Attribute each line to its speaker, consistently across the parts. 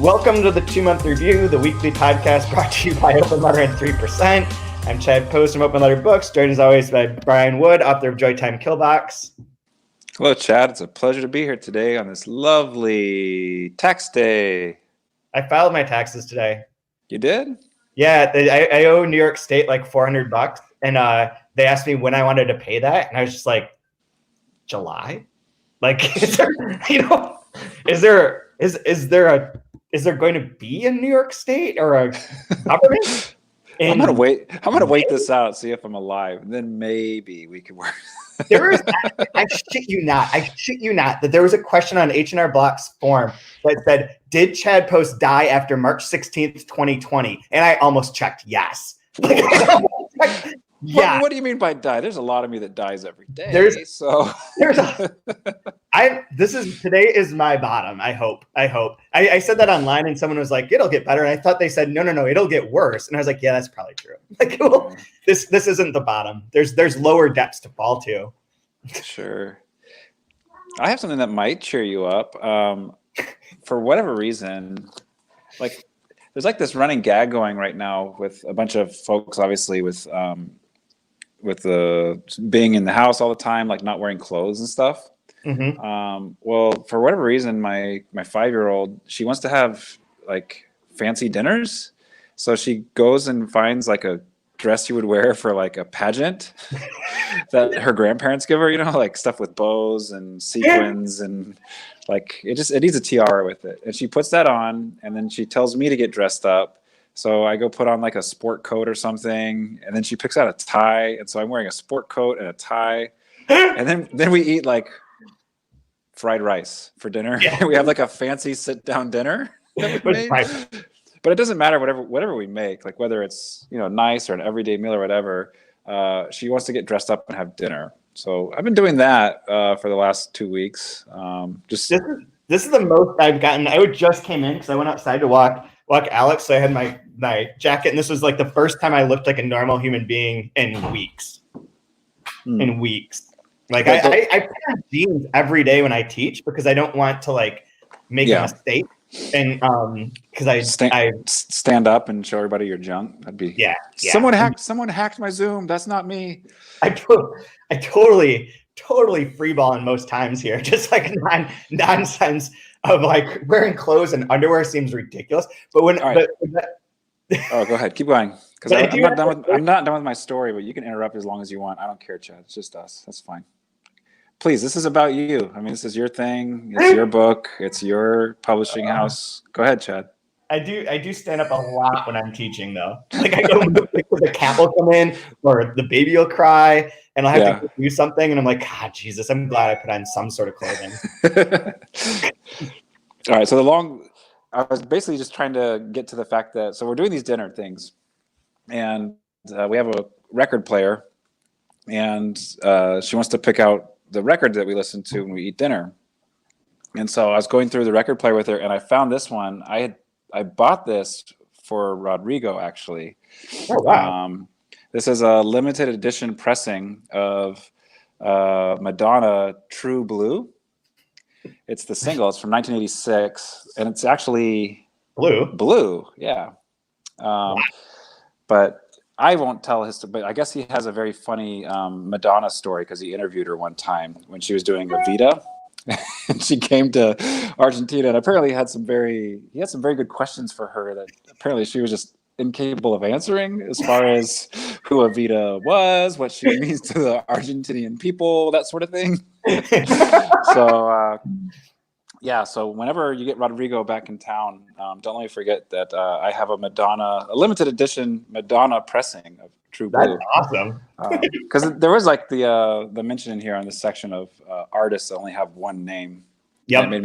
Speaker 1: Welcome to the 2-Month Review, the weekly podcast brought to you by Open Letter and 3%. I'm Chad Post from Open Letter Books, joined as always by Brian Wood, author of Joytime Killbox.
Speaker 2: Hello, Chad. It's a pleasure to be here today on this lovely tax day.
Speaker 1: I filed my taxes today.
Speaker 2: You did?
Speaker 1: Yeah, I owe New York State like $400, and they asked me when I wanted to pay that, and I was just like, July? Like, is there going to be a New York State or a government?
Speaker 2: I'm gonna wait this out, see if I'm alive, and then maybe we can work.
Speaker 1: I shit you not, that there was a question on H&R Block's form that said, did Chad Post die after March 16th, 2020? And I almost checked yes.
Speaker 2: Yeah. What do you mean by die? There's a lot of me that dies every day. Today is my bottom. I hope. I said that online and someone was like, it'll get better. And I thought they said, no, it'll get worse. And I was like, yeah, that's probably true. Like, well, this isn't the bottom. There's lower depths to fall to. Sure. I have something that might cheer you up. For whatever reason, like there's like this running gag going right now with a bunch of folks, obviously with the being in the house all the time, like not wearing clothes and stuff. Mm-hmm. Well, for whatever reason, my 5-year-old, she wants to have like fancy dinners. So she goes and finds like a dress you would wear for like a pageant that her grandparents give her, like stuff with bows and sequins and like it needs a tiara with it. And she puts that on and then she tells me to get dressed up. So I go put on like a sport coat or something, and then she picks out a tie, and so I'm wearing a sport coat and a tie, and then we eat like fried rice for dinner. Yeah. We have like a fancy sit-down dinner that we made. But it doesn't matter whatever we make, like whether it's nice or an everyday meal or whatever. She wants to get dressed up and have dinner. So I've been doing that for the last 2 weeks. This
Speaker 1: is the most I've gotten. I just came in because I went outside to walk Alex, so I had my jacket, and this was like the first time I looked like a normal human being in weeks. Like I put on jeans every day when I teach because I don't want to like make a mistake, and because I
Speaker 2: stand up and show everybody your junk. That'd be Someone hacked my Zoom. That's not me.
Speaker 1: I totally freeball in most times here, just like nonsense of like wearing clothes and underwear seems ridiculous. But when
Speaker 2: go ahead, keep going, because I'm not done with my story. But you can interrupt as long as you want. I don't care, Chad. It's just us. That's fine. Please, this is about you. I mean, this is your thing. It's your book. It's your publishing house. Go ahead, Chad.
Speaker 1: I do stand up a lot when I'm teaching, though. Like I go, the cat will come in, or the baby will cry, and I'll have to do something, and I'm like, God, Jesus, I'm glad I put on some sort of clothing.
Speaker 2: All right, so I was basically just trying to get to the fact that, so we're doing these dinner things, and we have a record player, and she wants to pick out the record that we listen to when we eat dinner. And so I was going through the record player with her, and I found this one. I bought this for Rodrigo, actually.
Speaker 1: Oh, wow.
Speaker 2: This is a limited edition pressing of Madonna True Blue. It's the single. It's from 1986, and it's actually blue. Yeah. But I won't tell his story, but I guess he has a very funny Madonna story because he interviewed her one time when she was doing Evita. And she came to Argentina, and apparently he had some very good questions for her that apparently she was just incapable of answering, as far as who Evita was, what she means to the Argentinian people, that sort of thing. So whenever you get Rodrigo back in town, don't let me forget that I have a limited edition Madonna pressing of True Blue.
Speaker 1: That's awesome.
Speaker 2: Because there was like the mention in here on this section of artists that only have one name. Yeah, it made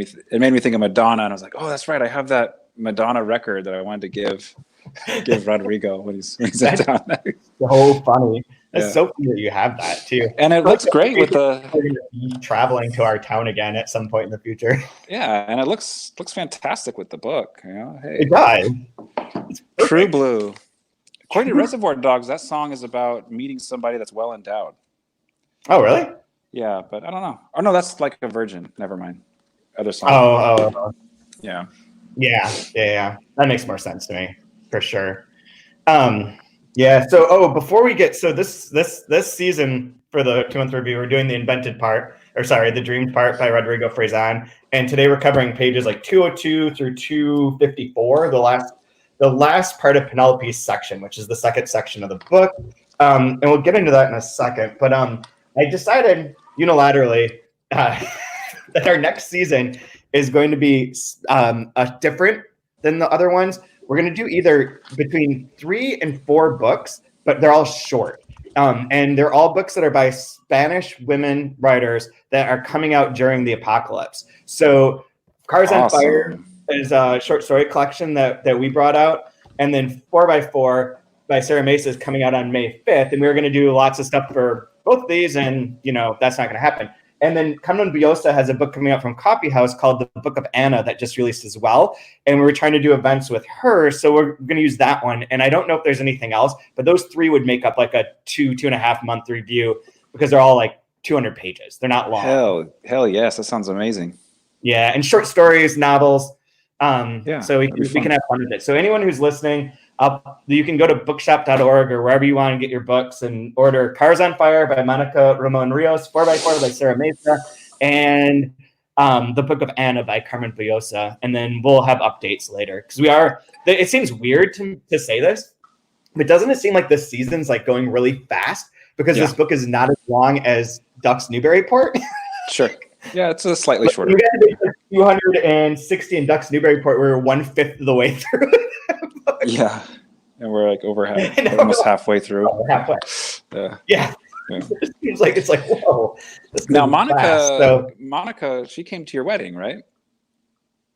Speaker 2: me think of Madonna, and I was like, oh, that's right, I have that Madonna record that I wanted to give Rodrigo when he's in town.
Speaker 1: So funny. It's so funny that you have that too.
Speaker 2: And it looks great with the
Speaker 1: traveling to our town again at some point in the future.
Speaker 2: Yeah, and it looks fantastic with the book. Hey,
Speaker 1: it does.
Speaker 2: True Blue. According to Reservoir Dogs, that song is about meeting somebody that's well endowed.
Speaker 1: Oh, really?
Speaker 2: Yeah, but I don't know. Oh no, that's like a virgin. Never mind. Other song.
Speaker 1: Oh.
Speaker 2: Yeah.
Speaker 1: Yeah. That makes more sense to me for sure. Yeah. So, before we get this season for the 2-month review, we're doing the invented part, or sorry, the dreamed part by Rodrigo Fresan, and today we're covering pages like 202 through 254, the last part of Penelope's section, which is the second section of the book. And we'll get into that in a second. But I decided unilaterally that our next season is going to be different than the other ones. We're going to do either between 3 and 4 books, but they're all short. And they're all books that are by Spanish women writers that are coming out during the apocalypse. So Cars on Fire is a short story collection that we brought out. And then 4x4 by Sarah Mesa is coming out on May 5th. And we were going to do lots of stuff for both of these. And, that's not going to happen. And then Carmen Bujosa has a book coming out from Coffee House called The Book of Anna that just released as well. And we were trying to do events with her. So we're going to use that one. And I don't know if there's anything else, but those 3 would make up like a 2.5 month review because they're all like 200 pages. They're not long.
Speaker 2: Hell yes. That sounds amazing.
Speaker 1: Yeah. And short stories, novels. So we can have fun with it. So anyone who's listening, you can go to bookshop.org or wherever you want to get your books and order Cars on Fire by Monica Ramon Rios, 4x4 by Sarah Mesa, and The Book of Anna by Carmen Bujosa. And then we'll have updates later because it seems weird to say this, but doesn't it seem like this season's like going really fast because this book is not as long as Ducks Newburyport?
Speaker 2: Sure. Yeah, it's a sligtly shorter.
Speaker 1: We got to 260 in Ducks Newburyport. We were 1/5 of the way through.
Speaker 2: Yeah, and we're like almost halfway through.
Speaker 1: Halfway. Yeah. It seems like it's like whoa.
Speaker 2: Now, Monica, she came to your wedding, right?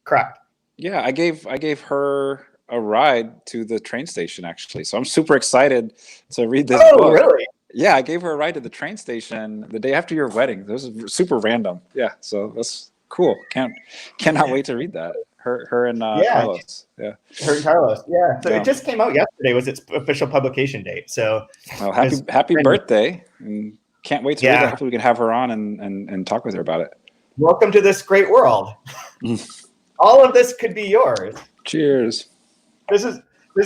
Speaker 1: Correct.
Speaker 2: Yeah, I gave her a ride to the train station actually, so I'm super excited to read this book. Oh, really? Yeah, I gave her a ride to the train station the day after your wedding. This was super random. Yeah, so that's cool. Cannot wait to read that. Her and Carlos. Yeah.
Speaker 1: Her and Carlos. Yeah. So it just came out yesterday. Was its official publication date. So
Speaker 2: happy birthday! And can't wait to read that. Hopefully we can have her on and talk with her about it.
Speaker 1: Welcome to this great world. All of this could be yours.
Speaker 2: Cheers.
Speaker 1: This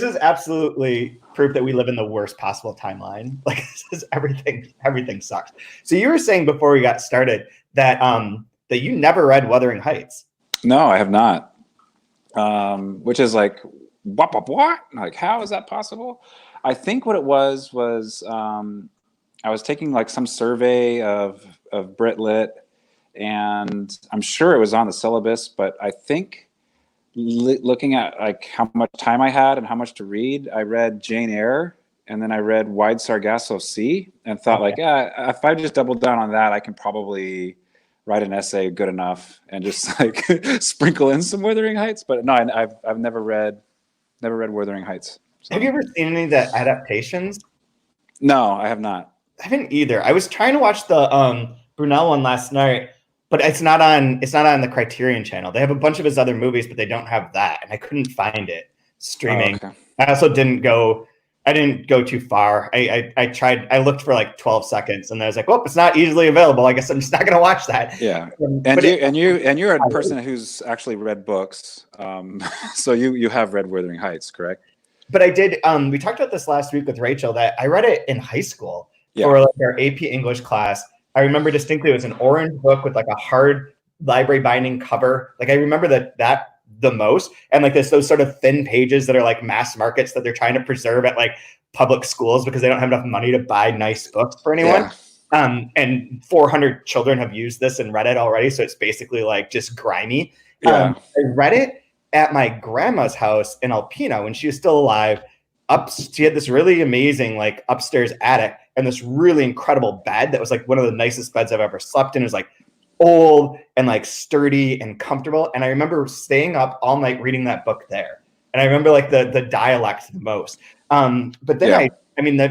Speaker 1: is absolutely proof that we live in the worst possible timeline. Like this is everything sucks. So you were saying before we got started that that you never read Wuthering Heights.
Speaker 2: No, I have not. Which is like what? Like how is that possible? I think what it was I was taking like some survey of Brit Lit, and I'm sure it was on the syllabus, but I think looking at like how much time I had and how much to read, I read Jane Eyre and then I read Wide Sargasso Sea and thought if I just double down on that, I can probably write an essay good enough and just like sprinkle in some Wuthering Heights. But no, I've never read Wuthering Heights. So.
Speaker 1: Have you ever seen any of the adaptations?
Speaker 2: No, I have not.
Speaker 1: I haven't either. I was trying to watch the Brunel one last night, but it's not on the Criterion channel. They have a bunch of his other movies, but they don't have that, and I couldn't find it streaming. Oh, okay. I also didn't go too far. I tried. I looked for like 12 seconds, and I was like, "Well, it's not easily available. I guess I'm just not going to watch that."
Speaker 2: Yeah, you're a person who's actually read books, so you have read Wuthering Heights, correct?
Speaker 1: But I did. We talked about this last week with Rachel that I read it in high school for like our AP English class. I remember distinctly it was an orange book with like a hard library binding cover. Like I remember that the most, and like those sort of thin pages that are like mass markets that they're trying to preserve at like public schools because they don't have enough money to buy nice books for anyone. Yeah. And 400 children have used this and read it already, so it's basically like just grimy. Yeah. I read it at my grandma's house in Alpena when she was still alive. She had this really amazing like upstairs attic and this really incredible bed that was like one of the nicest beds I've ever slept in. It was like old and like sturdy and comfortable. And I remember staying up all night reading that book there. And I remember like the dialect the most. But then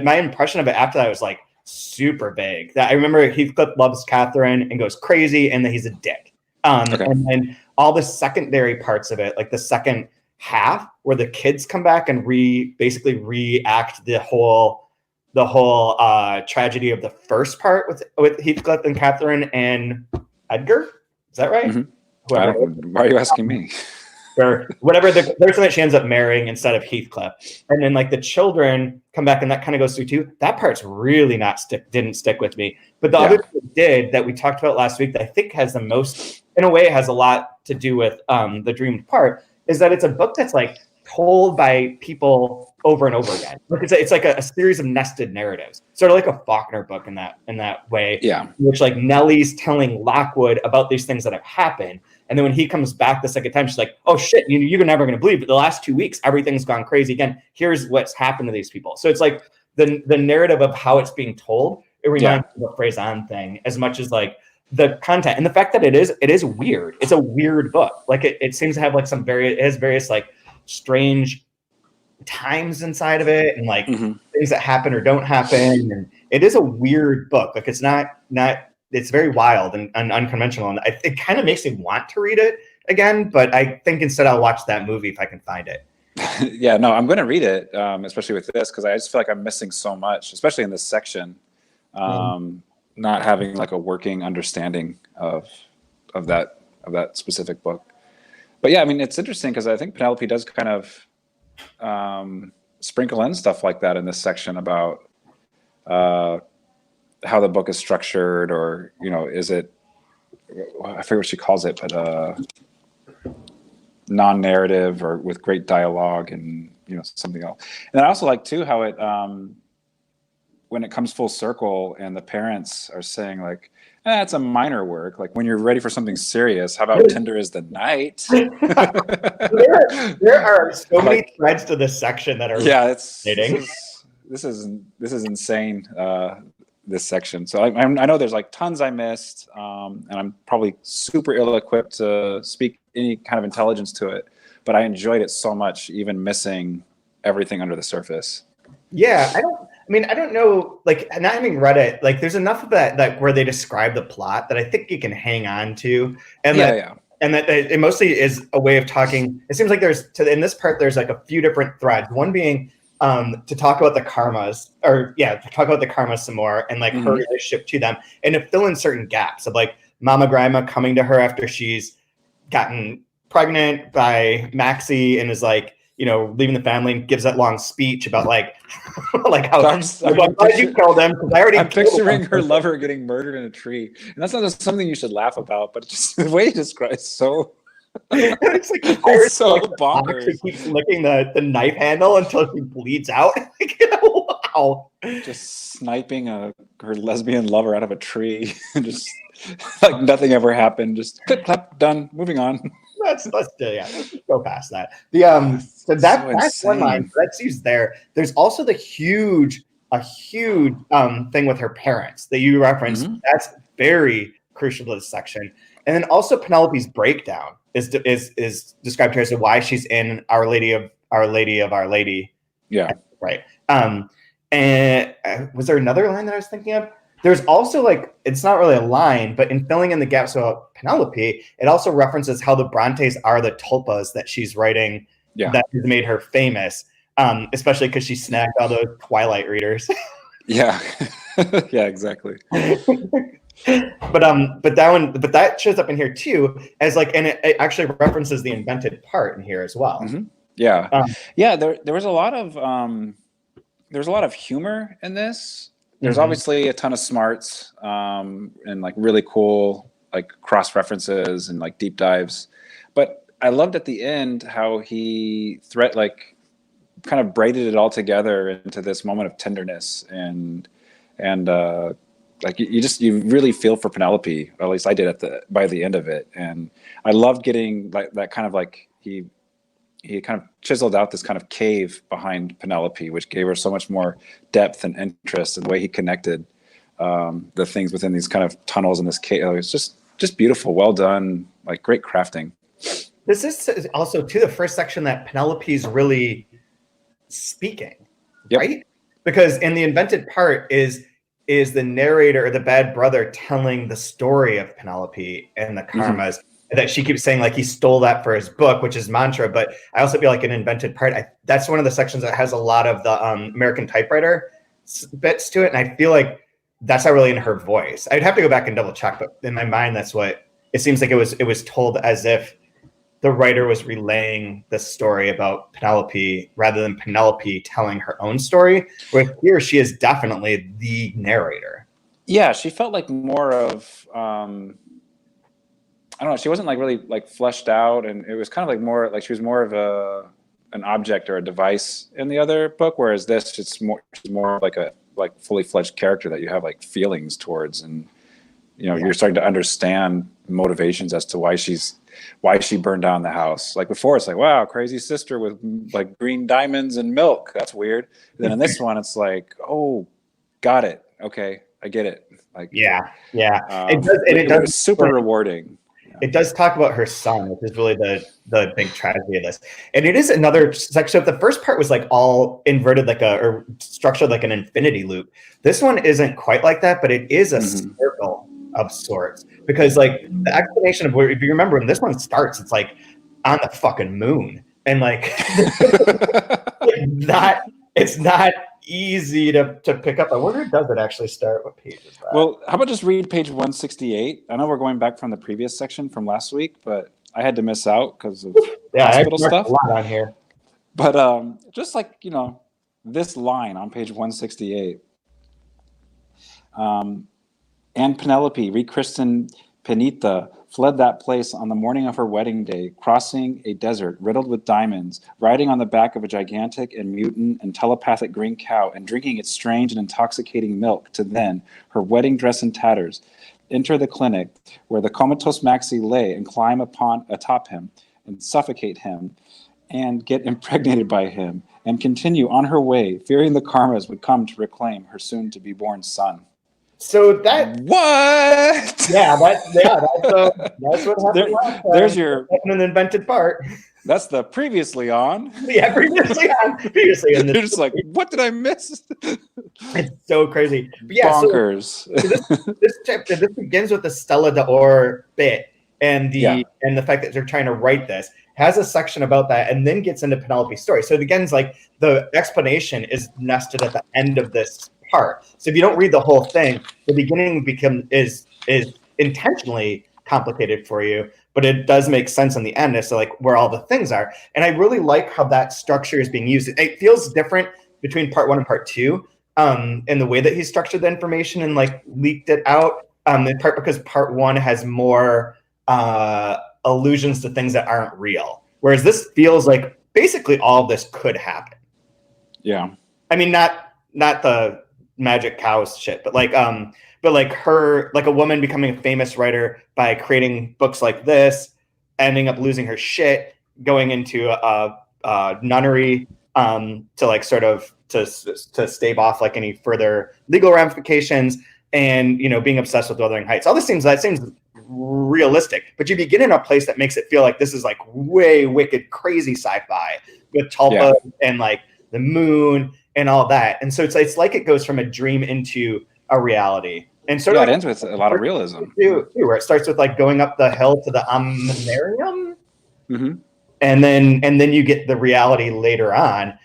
Speaker 1: my impression of it after that was like super vague. That I remember Heathcliff loves Catherine and goes crazy and that he's a dick. And then all the secondary parts of it, like the second half where the kids come back and basically reenact the whole tragedy of the first part with Heathcliff and Catherine and Edgar. Is that right?
Speaker 2: Mm-hmm. Why are you asking me?
Speaker 1: or whatever the person that she ends up marrying instead of Heathcliff. And then like the children come back, and that kind of goes through too. That part's really didn't stick with me. But the other thing that we talked about last week that I think has the most, in a way, has a lot to do with the dreamed part, is that it's a book that's like told by people over and over again. It's like a series of nested narratives, sort of like a Faulkner book in that way.
Speaker 2: Yeah.
Speaker 1: Which like Nellie's telling Lockwood about these things that have happened. And then when he comes back the second time, she's like, oh shit, you're never going to believe it. The last 2 weeks, everything's gone crazy again. Here's what's happened to these people. So it's like the narrative of how it's being told. It reminds me of the Fresan thing as much as like the content and the fact that it is weird. It's a weird book. Like it seems to have like it has various like strange times inside of it and like things that happen or don't happen. And it is a weird book. Like it's not it's very wild and unconventional. And it kind of makes me want to read it again, but I think instead I'll watch that movie if I can find it.
Speaker 2: Yeah, no, I'm going to read it, especially with this, because I just feel like I'm missing so much, especially in this section. Not having like a working understanding of that specific book. But yeah, I mean, it's interesting because I think Penelope does kind of sprinkle in stuff like that in this section about how the book is structured, or is it, I forget what she calls it, but non-narrative or with great dialogue and something else. And I also like too how it when it comes full circle and the parents are saying like, it's a minor work. Like when you're ready for something serious, how about Tender is the Night?
Speaker 1: there are so many threads to this section that are
Speaker 2: this is insane. This section. So I know there's like tons I missed, and I'm probably super ill-equipped to speak any kind of intelligence to it, but I enjoyed it so much, even missing everything under the surface.
Speaker 1: Yeah, I don't know, like not having read it, like there's enough of that where they describe the plot that I think you can hang on to. And that it mostly is a way of talking. It seems like in this part, there's like a few different threads. One being to talk about the karmas, to talk about the karmas some more and like her relationship to them, and to fill in certain gaps of like Mama Grandma coming to her after she's gotten pregnant by Maxie and is like, leaving the family, and gives that long speech about like how why did you kill them? Because I already.
Speaker 2: I'm picturing her lover getting murdered in a tree, and that's not just something you should laugh about, but just the way he describes so.
Speaker 1: It's like
Speaker 2: it's so bonkers.
Speaker 1: She keeps licking the knife handle until she bleeds out. Wow.
Speaker 2: Just sniping her lesbian lover out of a tree, just like nothing ever happened. Just clip, clap, done. Moving on.
Speaker 1: Let's go past that. That's one line that's used there. There's also a huge thing with her parents that you referenced. That's very crucial to this section. And then also Penelope's breakdown is described here as to why she's in Our Lady of Our Lady.
Speaker 2: Yeah.
Speaker 1: Right. And was there another line that I was thinking of? There's also like, it's not really a line, but in filling in the gaps about Penelope, it also references how the Brontes are the tulpas that she's writing that has made her famous, especially because she snagged all those Twilight readers.
Speaker 2: Yeah. Yeah, exactly.
Speaker 1: But that shows up in here too as like, and it actually references the invented part in here as well.
Speaker 2: Yeah. There was a lot of humor in this. There's obviously a ton of smarts and like really cool like cross references and like deep dives, but I loved at the end how he kind of braided it all together into this moment of tenderness and like you really feel for Penelope, or at least I did by the end of it, and I loved getting like that kind of like he kind of chiseled out this kind of cave behind Penelope, which gave her so much more depth and interest, and the way he connected the things within these kind of tunnels in this cave. It was just beautiful, well done, like great crafting.
Speaker 1: This is also too the first section that Penelope's really speaking, right? Because in the invented part is the narrator or the bad brother telling the story of Penelope and the karmas. That she keeps saying like he stole that for his book, which is mantra. But I also feel like an invented part. That's one of the sections that has a lot of the American typewriter bits to it, and I feel like that's not really in her voice. I'd have to go back and double check, but in my mind, that's what it seems like. It was told as if the writer was relaying the story about Penelope rather than Penelope telling her own story. Where here she is definitely the narrator.
Speaker 2: Yeah, she felt like more of I don't know. She wasn't like really like fleshed out, and it was kind of like more like she was more of an object or a device in the other book. Whereas this, she's more like a fully fledged character that you have like feelings towards, and you're starting to understand motivations as to why she burned down the house. Like before, it's like, wow, crazy sister with like green diamonds and milk. That's weird. And then in this one, it's like, oh, got it. Okay, I get it. Like
Speaker 1: It
Speaker 2: was super rewarding.
Speaker 1: It does talk about her son, which is really the big tragedy of this. And it is another section. The first part was like all inverted, or structured like an infinity loop. This one isn't quite like that, but it is a circle of sorts. Because like the explanation of where, if you remember when this one starts, it's like on the fucking moon. And like it's not easy to pick up. I wonder, does it actually start? What page is that?
Speaker 2: Well, how about just read page 168? I know we're going back from the previous section from last week, but I had to miss out because of hospital stuff.
Speaker 1: A lot on here.
Speaker 2: But just like, this line on page 168. And Penelope, rechristened Penita, fled that place on the morning of her wedding day, crossing a desert riddled with diamonds, riding on the back of a gigantic and mutant and telepathic green cow, and drinking its strange and intoxicating milk, to then, her wedding dress in tatters, enter the clinic where the comatose Maxie lay and climb atop him and suffocate him and get impregnated by him and continue on her way, fearing the karmas would come to reclaim her soon-to-be-born son.
Speaker 1: So that
Speaker 2: what?
Speaker 1: Yeah, that's what happened.
Speaker 2: There's your
Speaker 1: an invented part.
Speaker 2: That's the previously on.
Speaker 1: Yeah, previously in this.
Speaker 2: You're just like, what did I miss?
Speaker 1: It's so crazy. But yeah,
Speaker 2: bonkers.
Speaker 1: So this begins with the Stella d'Or bit and the fact that they're trying to write this, has a section about that, and then gets into Penelope's story. So it begins like the explanation is nested at the end of this part. So if you don't read the whole thing, the beginning is intentionally complicated for you, but it does make sense in the end as to like where all the things are. And I really like how that structure is being used. It feels different between part 1 and part 2 in the way that he structured the information and like leaked it out, in part because part 1 has more allusions to things that aren't real, whereas this feels like basically all of this could happen.
Speaker 2: Yeah,
Speaker 1: I mean, not the magic cows shit, but like her, like a woman becoming a famous writer by creating books like this, ending up losing her shit, going into a nunnery to like sort of to stave off like any further legal ramifications, and being obsessed with Wuthering Heights. All this seems realistic, but you begin in a place that makes it feel like this is like way wicked crazy sci-fi with Tulpa and like the moon and all that. And so it's like it goes from a dream into a reality. And sort of
Speaker 2: it ends with a lot of realism
Speaker 1: too, where it starts with like going up the hill to the Omnarium,
Speaker 2: and
Speaker 1: then you get the reality later on.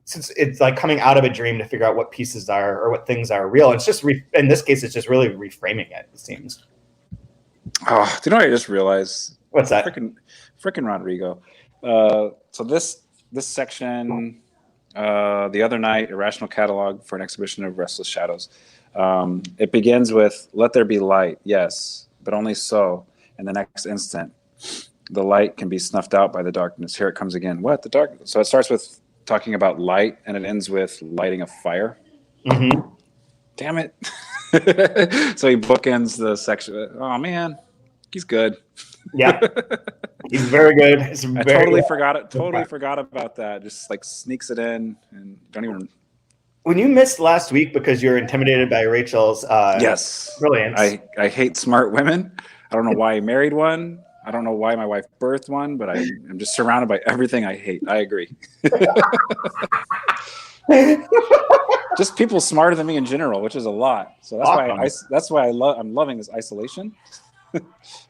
Speaker 1: Since it's like coming out of a dream to figure out what pieces are or what things are real. It's just in this case, it's just really reframing it. It seems.
Speaker 2: Oh, do you know what I just realized?
Speaker 1: What's that?
Speaker 2: Frickin' Rodrigo. So this section. The other night, Irrational Catalog for an Exhibition of Restless Shadows. It begins with, let there be light, yes, but only so. And the next instant, the light can be snuffed out by the darkness. Here it comes again. What? The darkness? So it starts with talking about light, and it ends with lighting a fire.
Speaker 1: Mm-hmm.
Speaker 2: Damn it. So he bookends the section. Oh, man. He's good.
Speaker 1: Yeah. He's very good.
Speaker 2: I totally forgot about that. Just like sneaks it in and don't even.
Speaker 1: When you missed last week because you're intimidated by Rachel's brilliance.
Speaker 2: I hate smart women. I don't know why I married one. I don't know why my wife birthed one, but I'm just surrounded by everything I hate. I agree. Just people smarter than me in general, which is a lot. So that's why I'm loving this isolation.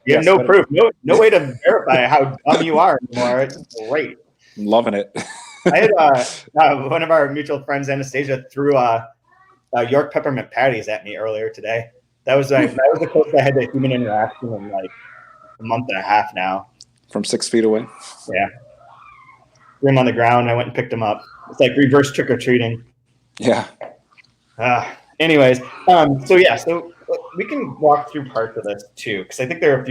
Speaker 1: You have no proof, no way to verify how dumb you are anymore. It's great.
Speaker 2: I'm loving it.
Speaker 1: I had one of our mutual friends, Anastasia, threw York peppermint patties at me earlier today. That was the closest I had to human interaction in like a month and a half now.
Speaker 2: from 6 feet away.
Speaker 1: Yeah. Threw him on the ground. I went and picked him up. It's like reverse trick-or-treating.
Speaker 2: Yeah.
Speaker 1: Anyways, so we can walk through parts of this too, because I think there are a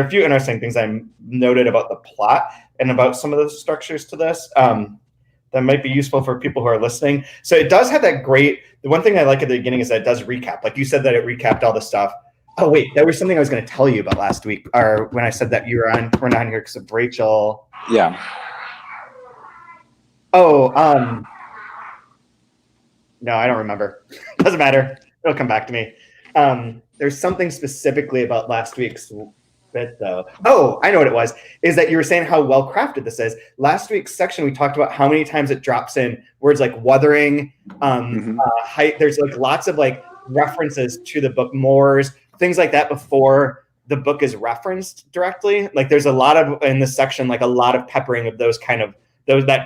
Speaker 1: few interesting things I noted about the plot and about some of the structures to this that might be useful for people who are listening. So it does have that great. The one thing I like at the beginning is that it does recap. Like you said that it recapped all the stuff. Oh wait, there was something I was going to tell you about last week, or when I said that we're not on here because of Rachel.
Speaker 2: Yeah.
Speaker 1: Oh, no, I don't remember. Doesn't matter. It'll come back to me. There's something specifically about last week's bit, though. Oh, I know what it was. Is that you were saying how well crafted this is. Last week's section, we talked about how many times it drops in words like wuthering, height. There's like lots of like references to the book Moors, things like that before the book is referenced directly. Like there's a lot of in this section, like a lot of peppering of those kind of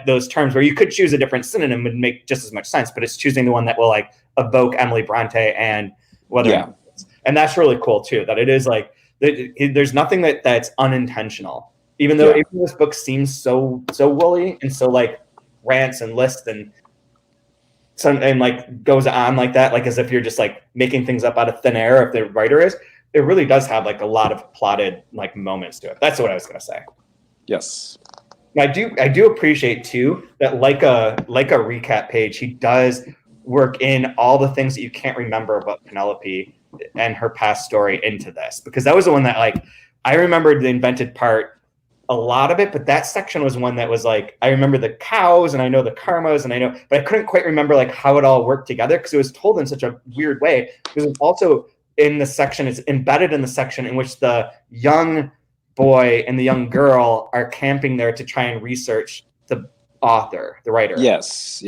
Speaker 1: those terms where you could choose a different synonym would make just as much sense, but it's choosing the one that will like evoke Emily Bronte and Wuthering. Yeah. And that's really cool too, that it is like there's nothing that's unintentional, even though even this book seems so woolly and so like rants and lists and like goes on like that, like as if you're just like making things up out of thin air. If the writer is, it really does have like a lot of plotted like moments to it. That's what I was gonna say.
Speaker 2: Yes.
Speaker 1: I do appreciate too that like a recap page, he does work in all the things that you can't remember about Penelope and her past story into this, because that was the one that like I remembered the invented part, a lot of it, but that section was one that was like I remember the cows and I know the karmas and I know, but I couldn't quite remember like how it all worked together because it was told in such a weird way. Because it's also in the section, it's embedded in the section in which the young boy and the young girl are camping there to try and research the author, the writer.
Speaker 2: Yes.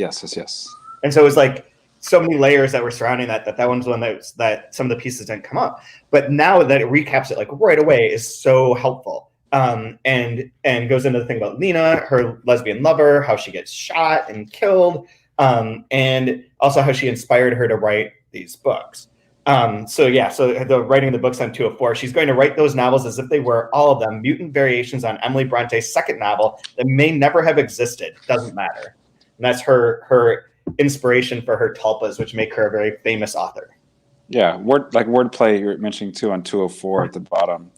Speaker 1: And so it was like so many layers that were surrounding that one's one that some of the pieces didn't come up. But now that it recaps it like right away is so helpful. And goes into the thing about Lena, her lesbian lover, how she gets shot and killed, and also how she inspired her to write these books. So the writing the books on 204, she's going to write those novels as if they were, all of them, mutant variations on Emily Bronte's second novel that may never have existed. Doesn't matter. And that's her inspiration for her tulpas, which make her a very famous author.
Speaker 2: Yeah, wordplay you were mentioning too on 204 at the bottom.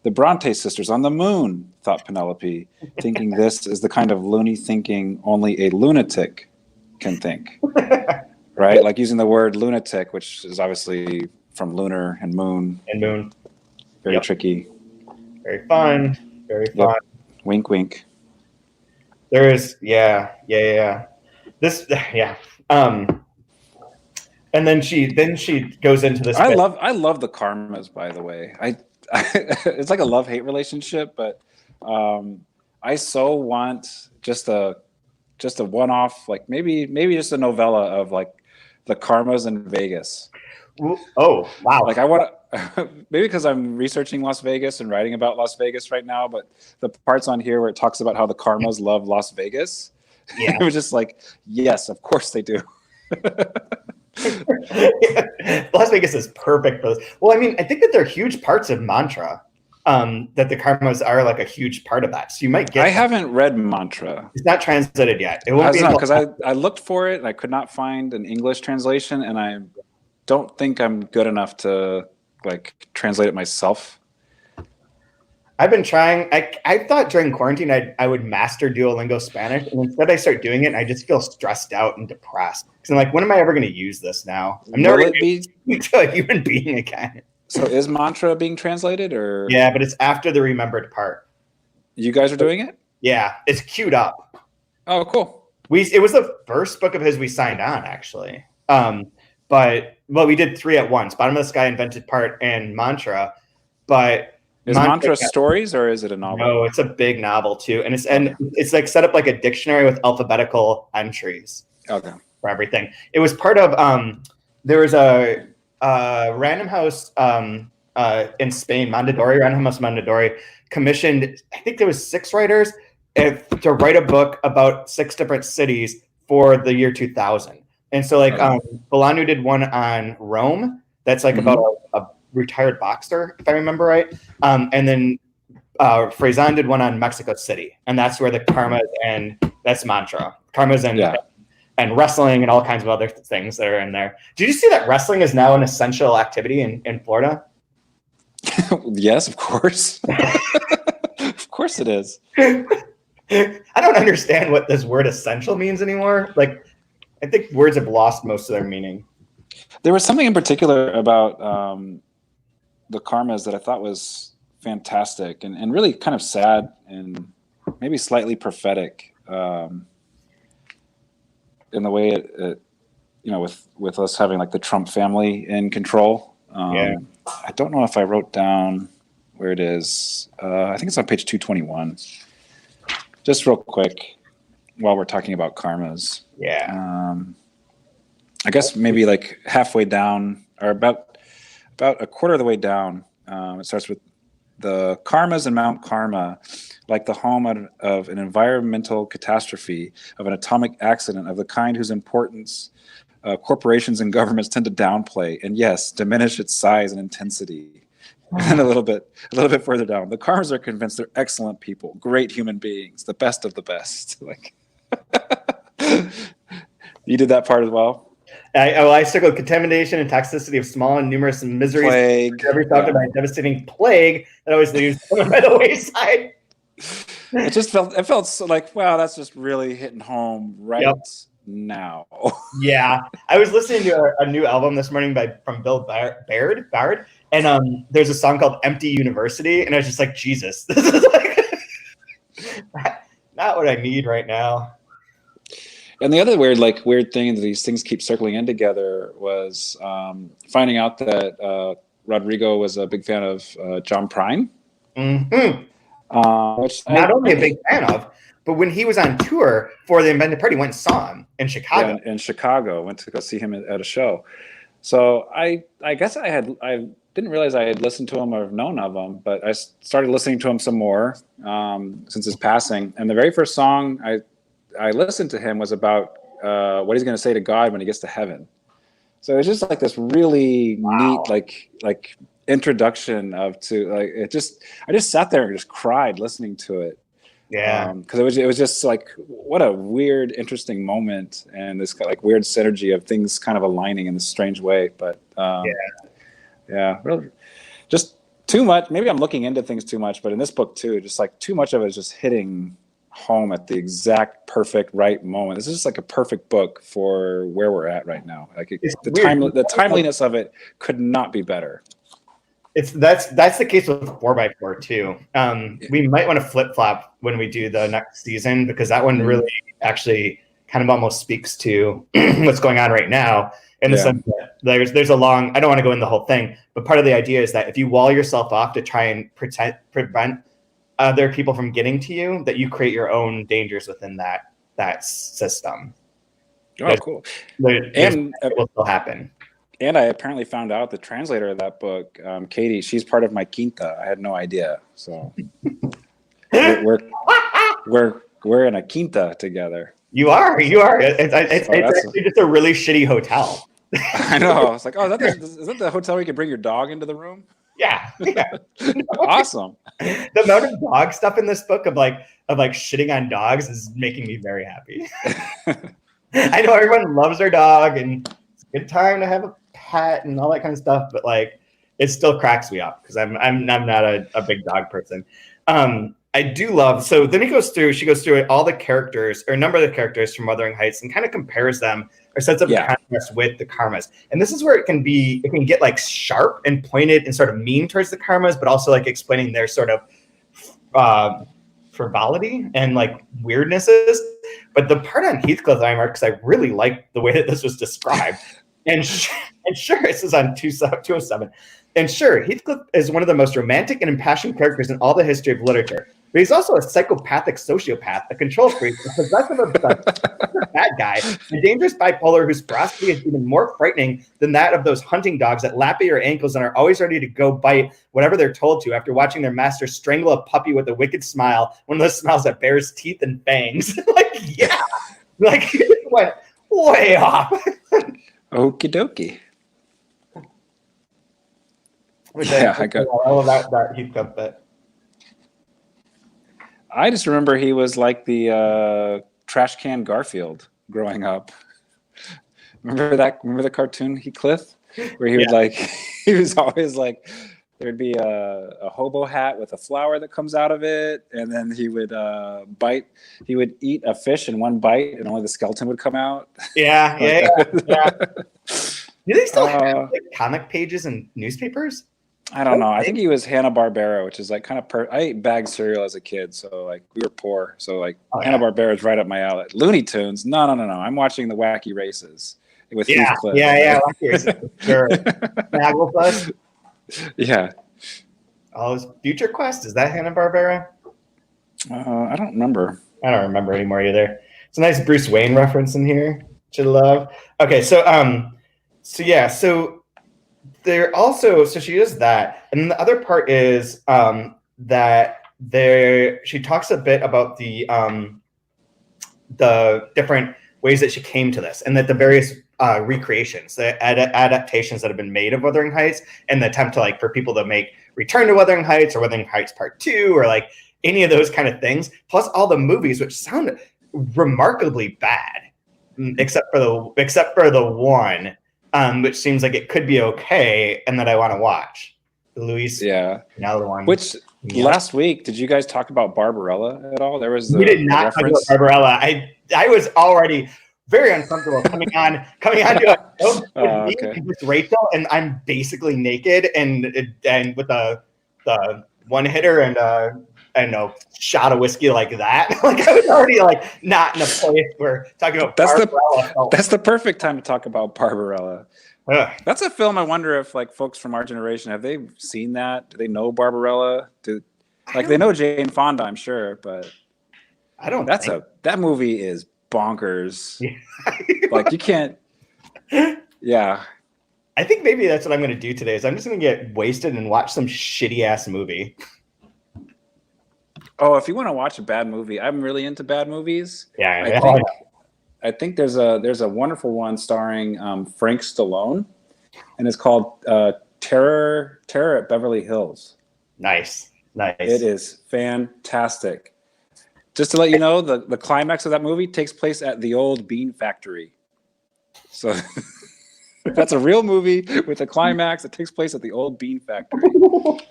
Speaker 2: The Bronte sisters on the moon, thought Penelope, thinking this is the kind of loony thinking only a lunatic can think. Right? Like using the word lunatic, which is obviously from lunar and moon. Very tricky. Very
Speaker 1: fun.
Speaker 2: Yep. Wink, wink.
Speaker 1: There is, yeah. And then she goes into this.
Speaker 2: I love the karmas, by the way. It's like a love-hate relationship, but I so want just a one-off, like maybe just a novella of like the karmas in Vegas.
Speaker 1: Oh, wow.
Speaker 2: Like I want to, maybe because I'm researching Las Vegas and writing about Las Vegas right now, but the parts on here where it talks about how the karmas love Las Vegas, it was just like, yes, of course they do.
Speaker 1: Las Vegas is perfect for this. Well, I mean, I think that they're huge parts of Mantra. That the karmas are like a huge part of that. So you might get.
Speaker 2: I haven't read Mantra.
Speaker 1: It's not translated yet. It won't be
Speaker 2: because I looked for it and I could not find an English translation, and I don't think I'm good enough to like translate it myself.
Speaker 1: I've been trying. I thought during quarantine I would master Duolingo Spanish, and instead I start doing it, and I just feel stressed out and depressed because I'm like, when am I ever going to use this now? I'm never going to speak to a human being again.
Speaker 2: So is Mantra being translated, or?
Speaker 1: Yeah, but it's after the remembered part.
Speaker 2: You guys are doing it?
Speaker 1: Yeah, it's queued up.
Speaker 2: Oh, cool.
Speaker 1: It was the first book of his we signed on, actually. But we did 3 at once: Bottom of the Sky, Invented Part, and Mantra. But
Speaker 2: is Mantra stories or is it a novel?
Speaker 1: No, it's a big novel too, and it's like set up like a dictionary with alphabetical entries.
Speaker 2: Okay.
Speaker 1: For everything, it was part of. There was a Random House in Spain, Random House Mondadori, commissioned, I think there was 6 writers to write a book about 6 different cities for the year 2000. And so like Bolaño did one on Rome that's like about a retired boxer, if I remember right. And then Fresan did one on Mexico City, and that's where the karmas and that's mantra karmas and wrestling and all kinds of other things that are in there. Did you see that wrestling is now an essential activity in Florida?
Speaker 2: Yes, of course. Of course it is.
Speaker 1: I don't understand what this word essential means anymore. Like, I think words have lost most of their meaning.
Speaker 2: There was something in particular about the karmas that I thought was fantastic and really kind of sad and maybe slightly prophetic in the way it with us having like the Trump family in control. I don't know if I wrote down where it is. I think it's on page 221. Just real quick while we're talking about karmas. I guess maybe like halfway down or about a quarter of the way down. It starts with the karmas in Mount Karma, like the home of an environmental catastrophe, of an atomic accident of the kind whose importance corporations and governments tend to downplay and, yes, diminish its size and intensity. And a little bit further down, the karmas are convinced they're excellent people, great human beings, the best of the best. Like, you did that part as well.
Speaker 1: I circled contamination and toxicity of small and numerous miseries.
Speaker 2: Plague.
Speaker 1: Ever talked about a devastating plague that always leaves someone by the wayside.
Speaker 2: It felt so like, wow, that's just really hitting home now.
Speaker 1: Yeah, I was listening to a new album this morning from Bill Baird, and there's a song called "Empty University," and I was just like, Jesus, this is like not what I need right now.
Speaker 2: And the other weird thing that these things keep circling in together was finding out that Rodrigo was a big fan of John Prine.
Speaker 1: Mm-hmm.
Speaker 2: Which
Speaker 1: not only a big fan of, but when he was on tour for the Invented Party, went and saw him in Chicago.
Speaker 2: Yeah, in Chicago, went to go see him at a show. So I guess I didn't realize I had listened to him or known of him, but I started listening to him some more since his passing. And the very first song I listened to him was about what he's going to say to God when he gets to heaven. So it was just like this really neat, like introduction I just sat there and just cried listening to it.
Speaker 1: Yeah.
Speaker 2: Because it was just like, what a weird, interesting moment, and this kind of like weird synergy of things kind of aligning in this strange way. But really, just too much. Maybe I'm looking into things too much, but in this book too, just like too much of it is just hitting home at the exact perfect right moment. This is just like a perfect book for where we're at right now. Like the timeliness of it could not be better.
Speaker 1: That's the case with 4x4 too. We might want to flip flop when we do the next season, because that one really actually kind of almost speaks to what's going on right now. In the sense that there's a long, I don't want to go in the whole thing, but part of the idea is that if you wall yourself off to try and prevent other people from getting to you, that you create your own dangers within that system.
Speaker 2: Oh, cool.
Speaker 1: And it will still happen.
Speaker 2: And I apparently found out the translator of that book, Katie, she's part of my quinta. I had no idea. So we're in a quinta together.
Speaker 1: You are. It's actually just a really shitty hotel.
Speaker 2: I know. It's like, oh, is that the hotel where you can bring your dog into the room?
Speaker 1: Yeah.
Speaker 2: Awesome.
Speaker 1: The amount of dog stuff in this book of shitting on dogs is making me very happy. I know everyone loves their dog and it's a good time to have a pet and all that kind of stuff, but like it still cracks me up because I'm not a big dog person. I do love, so then she goes through all the characters, or a number of the characters from Wuthering Heights, and kind of compares them or sets up a contrast with the karmas. And this is where it can get like sharp and pointed and sort of mean towards the karmas, but also like explaining their sort of frivolity and like weirdnesses. But the part on Heathcliff I marked because I really like the way that this was described. And sure, this is on 207. And sure, Heathcliff is one of the most romantic and impassioned characters in all the history of literature. But he's also a psychopathic sociopath, a control freak, a possessive bad guy, a dangerous bipolar whose ferocity is even more frightening than that of those hunting dogs that lap at your ankles and are always ready to go bite whatever they're told to after watching their master strangle a puppy with a wicked smile, one of those smiles that bears teeth and fangs. It went way off.
Speaker 2: Okie dokie.
Speaker 1: I love that Heathcliff bit.
Speaker 2: I just remember he was like the trash can Garfield growing up. Remember the cartoon Heathcliff, where he would like, he was always like, there'd be a hobo hat with a flower that comes out of it, and then he would eat a fish in one bite, and only the skeleton would come out.
Speaker 1: Yeah. Do they still have like comic pages and newspapers?
Speaker 2: I don't know. I think he was Hanna-Barbera, which is like kind of I ate bagged cereal as a kid, so like we were poor. So like Hanna-Barbera is right up my alley. Looney Tunes, no. I'm watching the Wacky Races with Heathcliff.
Speaker 1: Yeah. Wacky Races. Sure. Snagglepuss.
Speaker 2: Yeah.
Speaker 1: Oh, Future Quest, is that Hanna-Barbera?
Speaker 2: I don't remember.
Speaker 1: I don't remember anymore either. It's a nice Bruce Wayne reference in here, which I love. Okay, so there also, so she does that, and then the other part is that she talks a bit about the different ways that she came to this, and that the various recreations, the adaptations that have been made of Wuthering Heights, and the attempt to like for people to make Return to Wuthering Heights or Wuthering Heights Part 2 or like any of those kind of things, plus all the movies which sound remarkably bad, except for the one. Which seems like it could be okay, and that I want to watch. Luis, another one.
Speaker 2: Which last week, did you guys talk about Barbarella at all?
Speaker 1: We did not talk about Barbarella. I was already very uncomfortable coming on to with Rachel, and I'm basically naked and with the one hitter and a shot of whiskey like that. Like I was already like not in a place where talking about Barbarella.
Speaker 2: That's the perfect time to talk about Barbarella. That's a film I wonder if like folks from our generation, have they seen that? Do they know Barbarella? They know Jane Fonda, I'm sure, but
Speaker 1: I don't.
Speaker 2: That movie is bonkers. Like you can't. Yeah.
Speaker 1: I think maybe that's what I'm going to do today. Is I'm just going to get wasted and watch some shitty ass movie.
Speaker 2: Oh, if you want to watch a bad movie, I'm really into bad movies.
Speaker 1: Yeah,
Speaker 2: I think there's a wonderful one starring Frank Stallone, and it's called Terror at Beverly Hills.
Speaker 1: Nice.
Speaker 2: It is fantastic. Just to let you know, the climax of that movie takes place at the old bean factory. So that's a real movie with a climax that takes place at the old bean factory.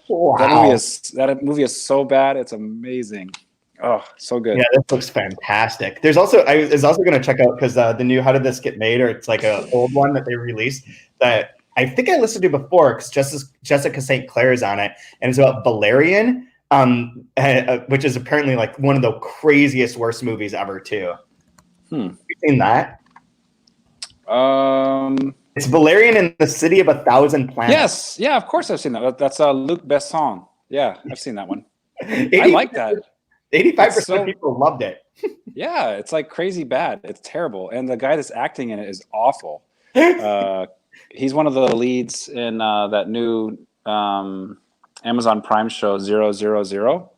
Speaker 2: Wow. That movie is so bad, it's amazing. Oh, so good.
Speaker 1: Yeah, this looks fantastic. I was also going to check out because the new How Did This Get Made, or it's like an old one that they released that I think I listened to before because Jessica St. Clair is on it, and it's about Valerian, which is apparently like one of the craziest, worst movies ever too. Have you seen that? It's Valerian in the City of 1,000 Planets.
Speaker 2: Yes, yeah, of course I've seen that. That's Luc Besson. Yeah, I've seen that one. I like that.
Speaker 1: 85% of people loved it.
Speaker 2: Yeah, it's like crazy bad. It's terrible, and the guy that's acting in it is awful. He's one of the leads in that new Amazon Prime show 000.
Speaker 1: Oh,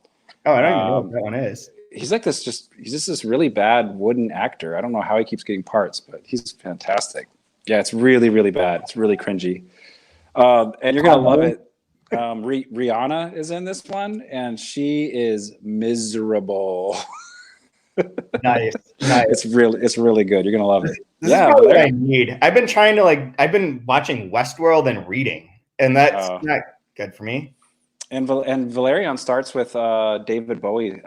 Speaker 1: I don't even know what that one is.
Speaker 2: He's just this really bad wooden actor. I don't know how he keeps getting parts, but he's fantastic. Yeah, it's really, really bad. It's really cringy. And you're going to love it. Rihanna is in this one, and she is miserable.
Speaker 1: Nice.
Speaker 2: It's really good. You're going to love it.
Speaker 1: This is probably what I need. I've been watching Westworld and reading, and that's not good for me.
Speaker 2: And Valerian starts with David Bowie,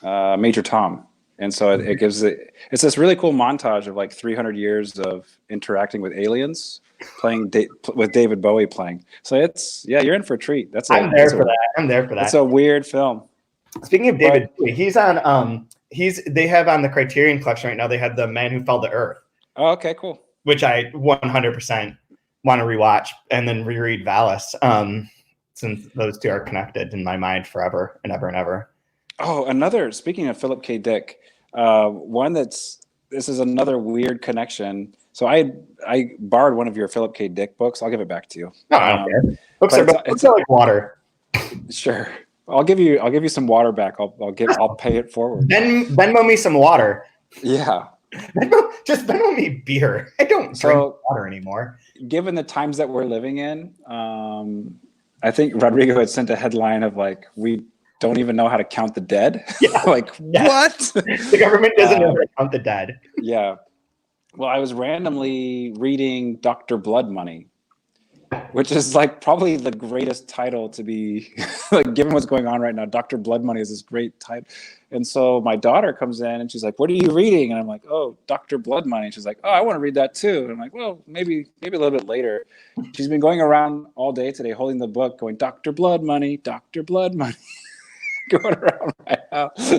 Speaker 2: Major Tom. And so it's this really cool montage of like 300 years of interacting with aliens, playing with David Bowie playing. So you're in for a treat. I'm there for that. It's a weird film.
Speaker 1: Speaking of David Bowie, he's on they have on the Criterion Collection right now. They have The Man Who Fell to Earth.
Speaker 2: Oh, okay, cool.
Speaker 1: Which I 100% want to rewatch and then reread Valis, since those two are connected in my mind forever and ever and ever.
Speaker 2: Oh, speaking of Philip K. Dick, this is another weird connection. So I borrowed one of your Philip K. Dick books. I'll give it back to you.
Speaker 1: No, I don't care. Books are like water.
Speaker 2: Sure. I'll give you some water back. I'll pay it forward.
Speaker 1: Venmo me some water.
Speaker 2: Yeah.
Speaker 1: Venmo me beer. I don't drink water anymore.
Speaker 2: Given the times that we're living in, I think Rodrigo had sent a headline of like, we don't even know how to count the dead.
Speaker 1: Yeah.
Speaker 2: Like, what?
Speaker 1: The government doesn't know how to count the dead.
Speaker 2: Yeah. Well, I was randomly reading Dr. Blood Money, which is like probably the greatest title to be like, given what's going on right now. Dr. Blood Money is this great title. And so my daughter comes in and she's like, what are you reading? And I'm like, oh, Dr. Blood Money. And she's like, oh, I want to read that too. And I'm like, well, maybe a little bit later. She's been going around all day today holding the book going, Dr. Blood Money, Dr. Blood Money. Going around my house.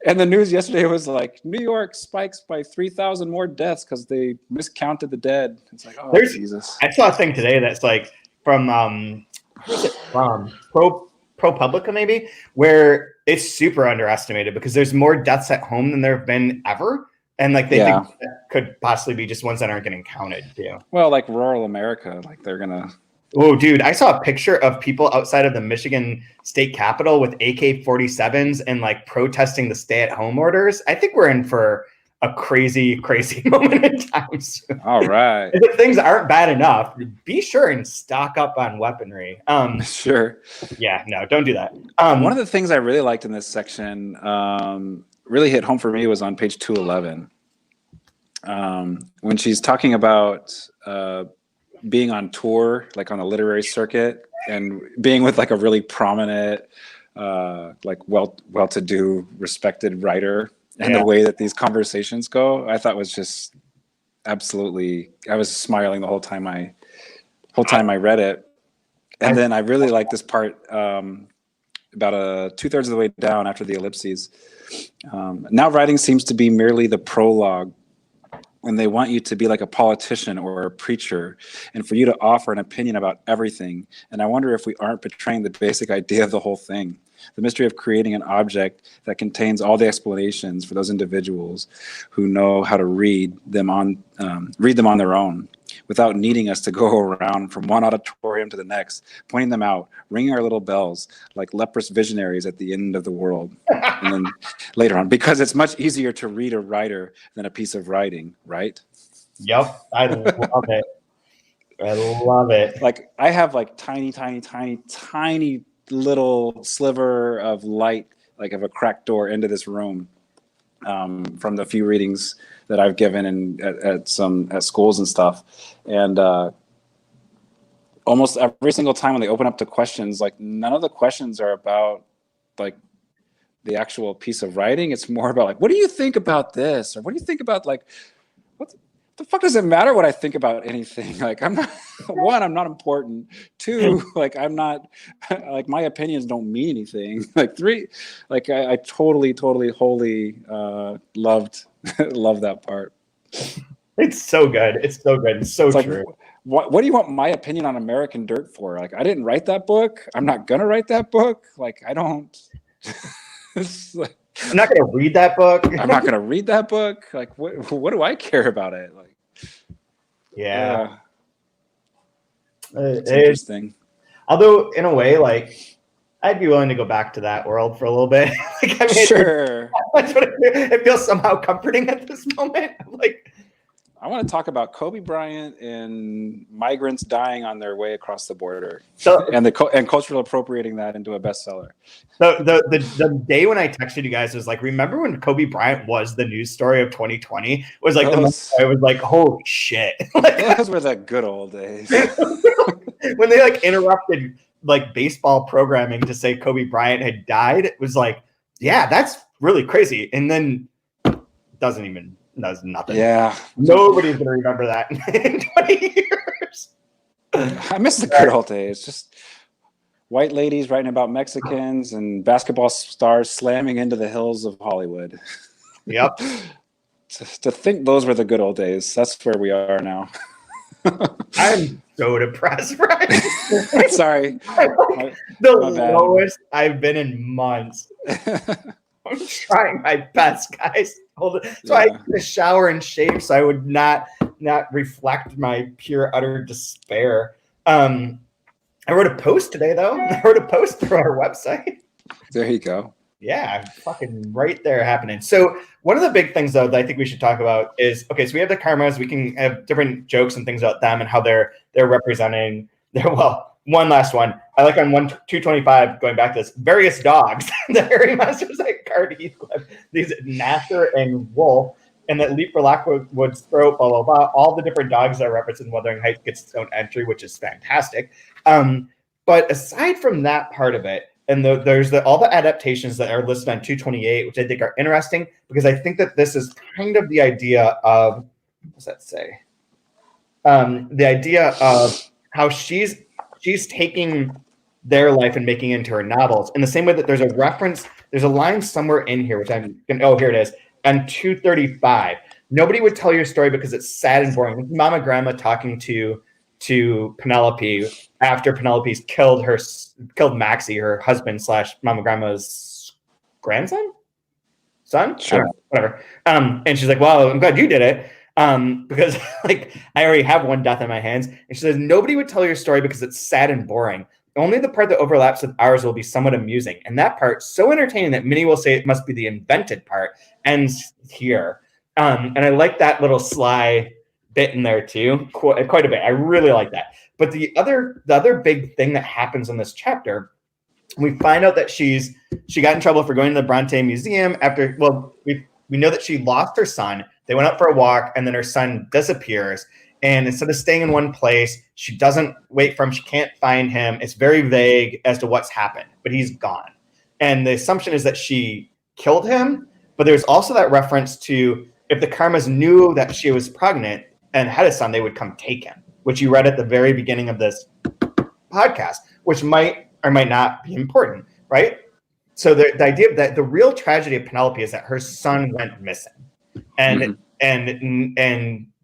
Speaker 2: And the news yesterday was like, New York spikes by 3,000 more deaths because they miscounted the dead. It's like, oh, Jesus.
Speaker 1: I saw a thing today that's like from who's it from? ProPublica maybe, where it's super underestimated because there's more deaths at home than there have been ever. And like they think that could possibly be just ones that aren't getting counted too.
Speaker 2: Well, like rural America, like they're gonna.
Speaker 1: Oh, dude, I saw a picture of people outside of the Michigan state capitol with AK-47s and like protesting the stay-at-home orders. I think we're in for a crazy, crazy moment in time soon.
Speaker 2: All right.
Speaker 1: If things aren't bad enough, be sure and stock up on weaponry.
Speaker 2: Sure.
Speaker 1: Yeah, no, don't do that.
Speaker 2: One of the things I really liked in this section really hit home for me was on page 211. When she's talking about being on tour, like on the literary circuit, and being with like a really prominent, like well-to-do, respected writer, and the way that these conversations go, I thought was just absolutely. I was smiling the whole time I read it, and then I really like this part about 2/3 of the way down after the ellipses. Now writing seems to be merely the prologue. When they want you to be like a politician or a preacher and for you to offer an opinion about everything. And I wonder if we aren't betraying the basic idea of the whole thing, the mystery of creating an object that contains all the explanations for those individuals who know how to read them on their own without needing us to go around from one auditorium to the next, pointing them out, ringing our little bells like leprous visionaries at the end of the world. And then later on, because it's much easier to read a writer than a piece of writing, right?
Speaker 1: Yep, I love it. I love it.
Speaker 2: Like I have like tiny little sliver of light, like of a cracked door into this room from the few readings that I've given and at schools and stuff. And almost every single time when they open up to questions, like none of the questions are about like the actual piece of writing. It's more about like, what do you think about this? Or what do you think about like, what the fuck does it matter what I think about anything? Like I'm not, one, I'm not important. Two, like I'm not, like my opinions don't mean anything. Like three, like I totally, wholly loved that part.
Speaker 1: It's so good. It's so good. It's so
Speaker 2: it's
Speaker 1: true.
Speaker 2: Like, what do you want my opinion on American Dirt for? Like I didn't write that book. I'm not gonna write that book. Like I don't. Like,
Speaker 1: I'm not gonna read that book.
Speaker 2: I'm not gonna read that book. Like what do I care about it? Like
Speaker 1: yeah.
Speaker 2: It's interesting.
Speaker 1: Although in a way, like I'd be willing to go back to that world for a little bit. Like, I mean,
Speaker 2: sure.
Speaker 1: It feels somehow comforting at this moment. Like,
Speaker 2: I want to talk about Kobe Bryant and migrants dying on their way across the border, and cultural appropriating that into a bestseller.
Speaker 1: So the day when I texted you guys was like, remember when Kobe Bryant was the news story of 2020? It was like the moment I was like, holy shit! Like,
Speaker 2: those were the good old days.
Speaker 1: When they like interrupted like baseball programming to say Kobe Bryant had died, it was like, yeah, that's really crazy. And then does nothing.
Speaker 2: Yeah.
Speaker 1: Nobody's going to remember that in 20 years.
Speaker 2: I miss the good old days. Just white ladies writing about Mexicans and basketball stars slamming into the hills of Hollywood.
Speaker 1: Yep.
Speaker 2: To think those were the good old days. That's where we are now.
Speaker 1: I'm so depressed, right?
Speaker 2: Sorry.
Speaker 1: The lowest I've been in months. I'm trying my best, guys. Hold it. So I took a shower and shave so I would not reflect my pure utter despair. I wrote a post today, though. I wrote a post for our website.
Speaker 2: There you go.
Speaker 1: Yeah, fucking right there happening. So one of the big things, though, that I think we should talk about is, okay, so we have the karmas. We can have different jokes and things about them and how they're representing one last one. I like on 225, going back to this, various dogs. The Harry Masters at Card Heathcliff, these Nasser and Wolf, and that leap for Lockwood's throat, blah, blah, blah. All the different dogs that are referenced in Wuthering Heights gets its own entry, which is fantastic. But aside from that part of it, and there's all the adaptations that are listed on 228, which I think are interesting, because I think that this is kind of the idea of, what does that say? The idea of how she's taking their life and making it into her novels in the same way that there's a line somewhere in here, which here it is, on 235. Nobody would tell your story because it's sad and boring. This is Mama Grandma talking to Penelope after Penelope's killed Maxie, her husband / Mama Grandma's son,
Speaker 2: sure,
Speaker 1: whatever. And she's like, "Well, I'm glad you did it, because like I already have one death in my hands." And she says, "Nobody would tell your story because it's sad and boring. Only the part that overlaps with ours will be somewhat amusing, and that part so entertaining that many will say it must be the invented part." Ends here, and I like that little sly bit in there too, quite a bit. I really like that. But the other big thing that happens in this chapter, we find out that she got in trouble for going to the Bronte Museum after. Well, we know that she lost her son. They went out for a walk, and then her son disappears. And instead of staying in one place, she doesn't wait for him. She can't find him. It's very vague as to what's happened, but he's gone. And the assumption is that she killed him. But there's also that reference to if the Karmas knew that she was pregnant and had a son, they would come take him, which you read at the very beginning of this podcast, which might or might not be important, right? So the idea of that the real tragedy of Penelope is that her son went missing, and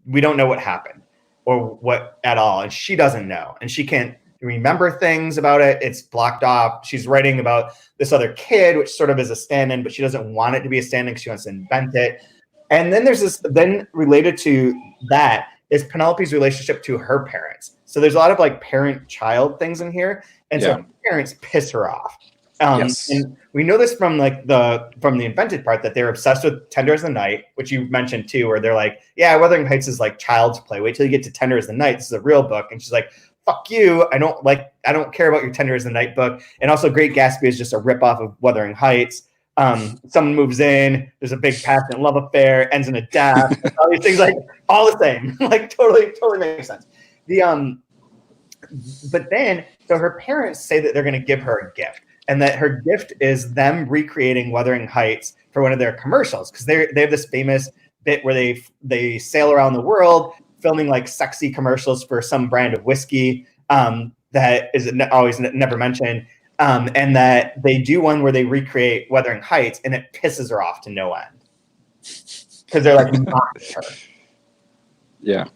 Speaker 1: we don't know what happened or what at all, and she doesn't know, and she can't remember things about it. It's blocked off. She's writing about this other kid, which sort of is a stand-in, but she doesn't want it to be a stand-in because she wants to invent it. And then there's this, then related to that is Penelope's relationship to her parents. So there's a lot of like parent-child things in here. And so her parents piss her off.
Speaker 2: Yes.
Speaker 1: And we know this from the invented part that they're obsessed with Tender as the Night, which you mentioned too, where they're like, yeah, Wuthering Heights is like child's play. Wait till you get to Tender as the Night. This is a real book. And she's like, fuck you. I don't care about your Tender as the Night book. And also Great Gatsby is just a ripoff of Wuthering Heights. Someone moves in, there's a big passionate love affair, ends in a death. All these things, like all the same, like totally makes sense. But then, so her parents say that they're going to give her a gift, and that her gift is them recreating Wuthering Heights for one of their commercials, because they have this famous bit where they sail around the world filming like sexy commercials for some brand of whiskey that is always never mentioned. And that they do one where they recreate Wuthering Heights, and it pisses her off to no end because they're like mocking her,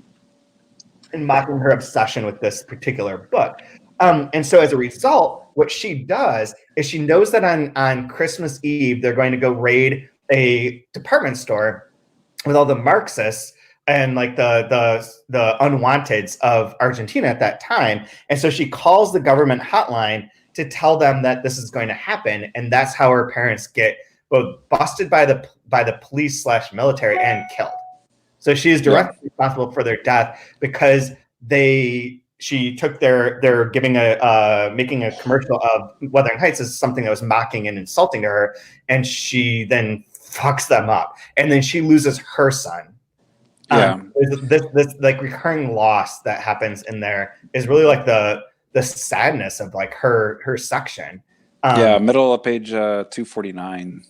Speaker 1: and mocking her obsession with this particular book. And so as a result, what she does is she knows that on Christmas Eve they're going to go raid a department store with all the Marxists and like the unwanteds of Argentina at that time, and so she calls the government hotline to tell them that this is going to happen, and that's how her parents get both busted by the police / military and killed. So she is directly responsible for their death because she took they're giving making a commercial of Wuthering Heights as something that was mocking and insulting to her, and she then fucks them up, and then she loses her son. This like recurring loss that happens in there is really like the sadness of like her section.
Speaker 2: Middle of page 249,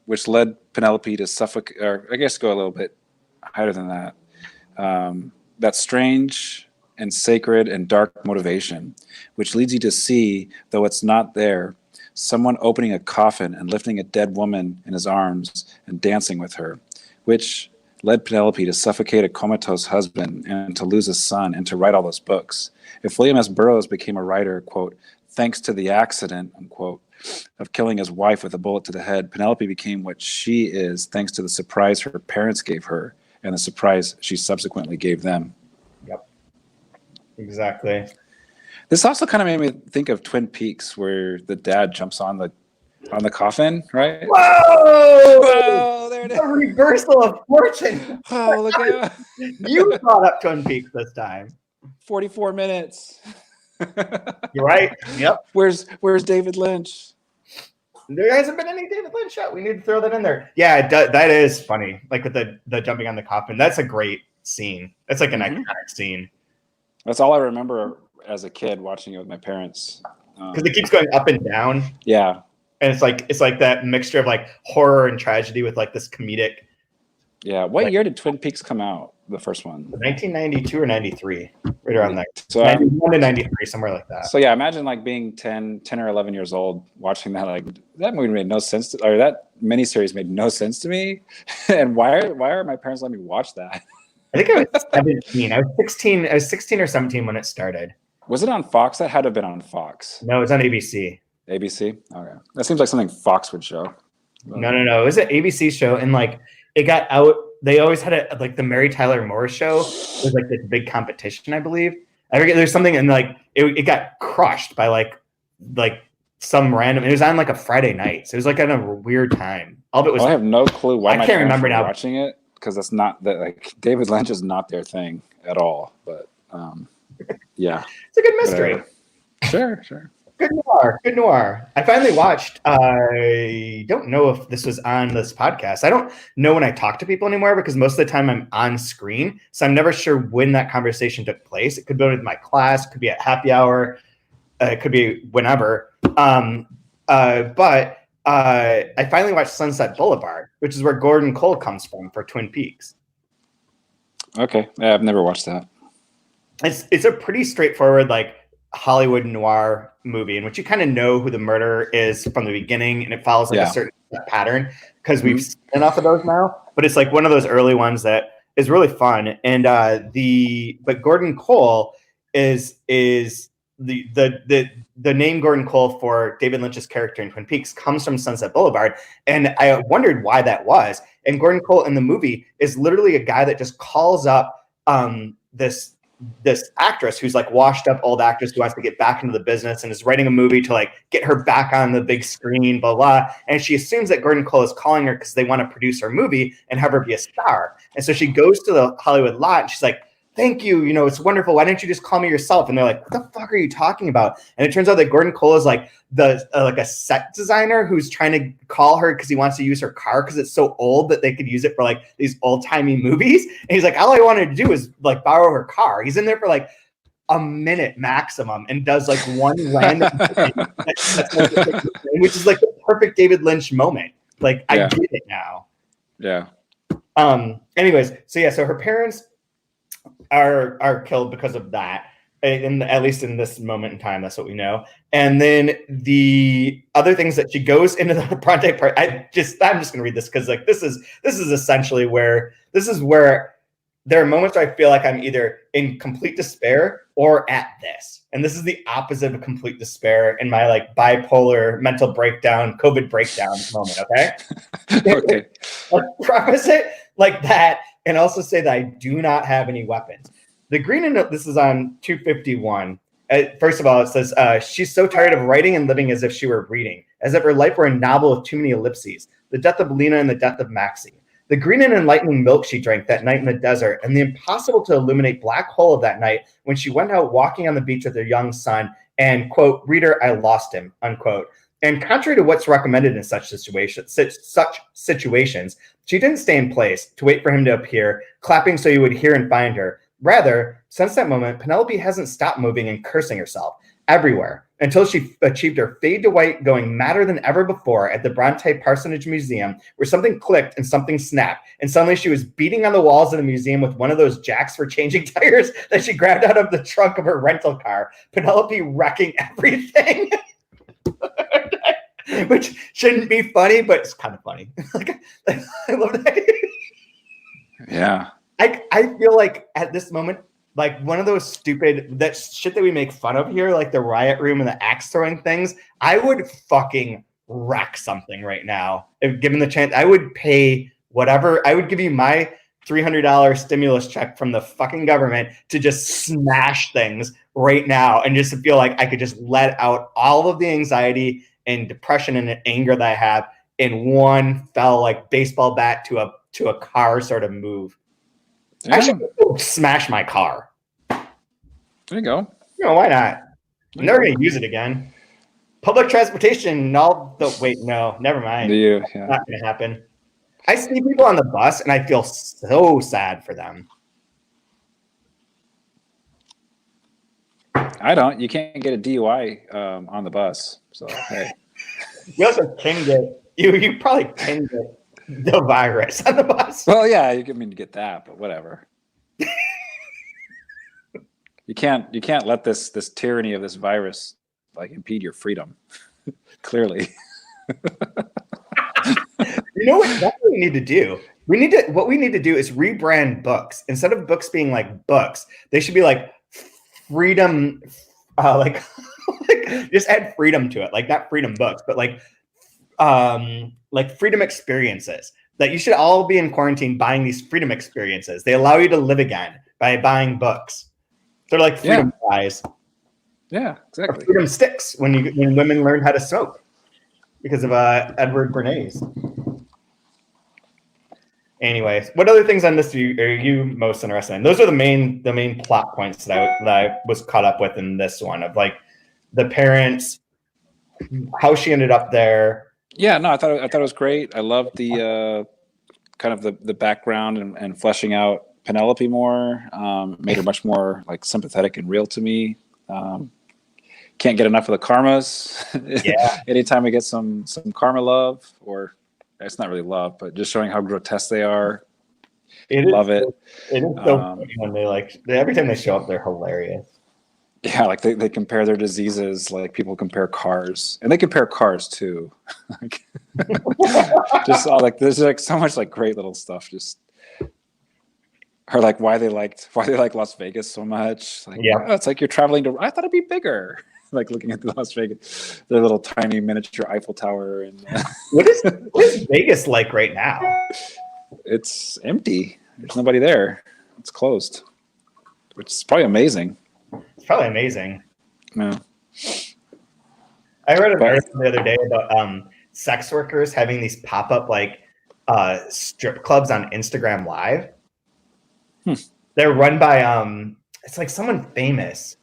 Speaker 2: which led Penelope to suffocate, or I guess go a little bit higher than that. That strange and sacred and dark motivation, which leads you to see, though it's not there, someone opening a coffin and lifting a dead woman in his arms and dancing with her, which led Penelope to suffocate a comatose husband and to lose a son and to write all those books. If William S. Burroughs became a writer, quote, thanks to the accident, unquote, of killing his wife with a bullet to the head, Penelope became what she is thanks to the surprise her parents gave her and the surprise she subsequently gave them.
Speaker 1: Yep. Exactly.
Speaker 2: This also kind of made me think of Twin Peaks, where the dad jumps on the coffin, right?
Speaker 1: Whoa!
Speaker 2: There it is.
Speaker 1: A reversal of fortune.
Speaker 2: Oh, look at that.
Speaker 1: You brought up Twin Peaks this time.
Speaker 2: 44 minutes.
Speaker 1: You're right. Yep.
Speaker 2: Where's David Lynch?
Speaker 1: There hasn't been any David Lynch yet. We need to throw that in there. Yeah, that is funny. Like with the jumping on the coffin. That's a great scene. That's like an iconic scene.
Speaker 2: That's all I remember as a kid watching it with my parents.
Speaker 1: Because it keeps going up and down.
Speaker 2: Yeah.
Speaker 1: And it's like that mixture of like horror and tragedy with like this comedic.
Speaker 2: Yeah. What year did Twin Peaks come out? The first one?
Speaker 1: 1992 or 93, right around there.
Speaker 2: So
Speaker 1: 91 to 93, somewhere like that.
Speaker 2: So yeah, imagine like being 10 or 11 years old watching that. Like that movie made no sense to, or that miniseries made no sense to me. And why are my parents letting me watch that?
Speaker 1: I think I was 17. I was 16 or 17 when it started.
Speaker 2: Was it on Fox? That had to have been on Fox.
Speaker 1: No, it was on ABC.
Speaker 2: ABC? Okay. That seems like something Fox would show.
Speaker 1: No. It was an ABC show, and like it got out. They always had like the Mary Tyler Moore show was like this big competition, I believe. I forget there's something, and like it got crushed by like some random. It was on like a Friday night, so it was like at a weird time. All of it was.
Speaker 2: I have no clue why
Speaker 1: I can't remember now.
Speaker 2: Watching it because that's not that like David Lynch is not their thing at all. But yeah,
Speaker 1: it's a good mystery.
Speaker 2: Sure.
Speaker 1: Good noir. I finally watched. I don't know if this was on this podcast. I don't know when I talk to people anymore because most of the time I'm on screen. So I'm never sure when that conversation took place. It could be with my class, could be at happy hour, it could be whenever. But I finally watched Sunset Boulevard, which is where Gordon Cole comes from for Twin Peaks.
Speaker 2: Okay. Yeah, I've never watched that.
Speaker 1: It's a pretty straightforward, like, Hollywood noir movie in which you kind of know who the murderer is from the beginning, and it follows like a certain pattern because we've seen enough of those now. But it's like one of those early ones that is really fun. And but Gordon Cole is the name Gordon Cole for David Lynch's character in Twin Peaks comes from Sunset Boulevard, and I wondered why that was. And Gordon Cole in the movie is literally a guy that just calls up this actress who's like washed up old actress who wants to get back into the business and is writing a movie to like get her back on the big screen, blah, blah. And she assumes that Gordon Cole is calling her because they want to produce her movie and have her be a star. And so she goes to the Hollywood lot and she's like, thank you. You know, it's wonderful. Why don't you just call me yourself? And they're like, what the fuck are you talking about? And it turns out that Gordon Cole is like like a set designer who's trying to call her because he wants to use her car because it's so old that they could use it for like these old timey movies. And he's like, all I wanted to do is like borrow her car. He's in there for like a minute maximum and does like one random thing which is like the perfect David Lynch moment. Like I get it now.
Speaker 2: Yeah.
Speaker 1: Anyways, so her parents are killed because of that. At least in this moment in time, that's what we know. And then the other things that she goes into the Bronte part, I'm just going to read this because like this is essentially where there are moments where I feel like I'm either in complete despair or at this. And this is the opposite of complete despair in my like bipolar mental breakdown, COVID breakdown moment. Okay.
Speaker 2: Okay.
Speaker 1: I'll preface it like that and also say that I do not have any weapons. The green and this is on 251. First of all, it says, she's so tired of writing and living as if she were reading, as if her life were a novel with too many ellipses. The death of Lena and the death of Maxie. The green and enlightening milk she drank that night in the desert, and the impossible to illuminate black hole of that night when she went out walking on the beach with her young son and, quote, reader, I lost him, unquote. And contrary to what's recommended in such situations, she didn't stay in place to wait for him to appear, clapping so you would hear and find her. Rather, since that moment, Penelope hasn't stopped moving and cursing herself everywhere until she achieved her fade to white, going madder than ever before at the Bronte Parsonage Museum, where something clicked and something snapped, and suddenly she was beating on the walls of the museum with one of those jacks for changing tires that she grabbed out of the trunk of her rental car, Penelope wrecking everything. Which shouldn't be funny, but it's kind of funny. Like, I love that.
Speaker 2: Yeah.
Speaker 1: I feel like at this moment, like one of those stupid that shit that we make fun of here, like the riot room and the axe throwing things, I would fucking wreck something right now. If given the chance, I would pay whatever. I would give you my $300 stimulus check from the fucking government to just smash things right now and just to feel like I could just let out all of the anxiety and depression and anger that I have in one fell like baseball bat to a car sort of move.
Speaker 2: Yeah.
Speaker 1: I should smash my car.
Speaker 2: There you go.
Speaker 1: You know, why not? I'm never going to use it again. Public transportation, wait, no, never mind.
Speaker 2: Yeah.
Speaker 1: Not going to happen. I see people on the bus and I feel so sad for them.
Speaker 2: I don't. You can't get a DUI on the bus. So, hey.
Speaker 1: You also can you probably can get the virus on the bus.
Speaker 2: Well, yeah, you can get that, but whatever. You can't let this tyranny of this virus like impede your freedom. Clearly.
Speaker 1: You know what? That's what we need to do. What we need to do is rebrand books. Instead of books being like books, they should be like freedom, like just add freedom to it. Like not freedom books, but like freedom experiences. That you should all be in quarantine buying these freedom experiences. They allow you to live again by buying books. They're like freedom pies.
Speaker 2: Yeah, exactly.
Speaker 1: Or freedom sticks when women learn how to smoke because of Edward Bernays. Anyways, what other things on this are you most interested in? Those are the main plot points that I was caught up with in this one of like the parents, how she ended up there.
Speaker 2: Yeah, no, I thought it was great. I loved the kind of the background and fleshing out Penelope more. Made her much more like sympathetic and real to me. Can't get enough of the karmas.
Speaker 1: Yeah.
Speaker 2: Anytime we get some karma love, or it's not really love, but just showing how grotesque they are. Love it.
Speaker 1: It is so funny when they every time they show up, they're hilarious.
Speaker 2: Yeah, like they compare their diseases like people compare cars, and they compare cars too. Just all like there's like so much like great little stuff. Just or like why they like Las Vegas so much. Like,
Speaker 1: yeah,
Speaker 2: it's like you're traveling to. I thought it'd be bigger. Like looking at the Las Vegas, their little tiny miniature Eiffel Tower, and
Speaker 1: what is Vegas like right now?
Speaker 2: It's empty. There's nobody there. It's closed, which is probably amazing.
Speaker 1: It's probably amazing.
Speaker 2: Yeah.
Speaker 1: I read an article the other day about sex workers having these pop-up like strip clubs on Instagram Live. They're run by it's like someone famous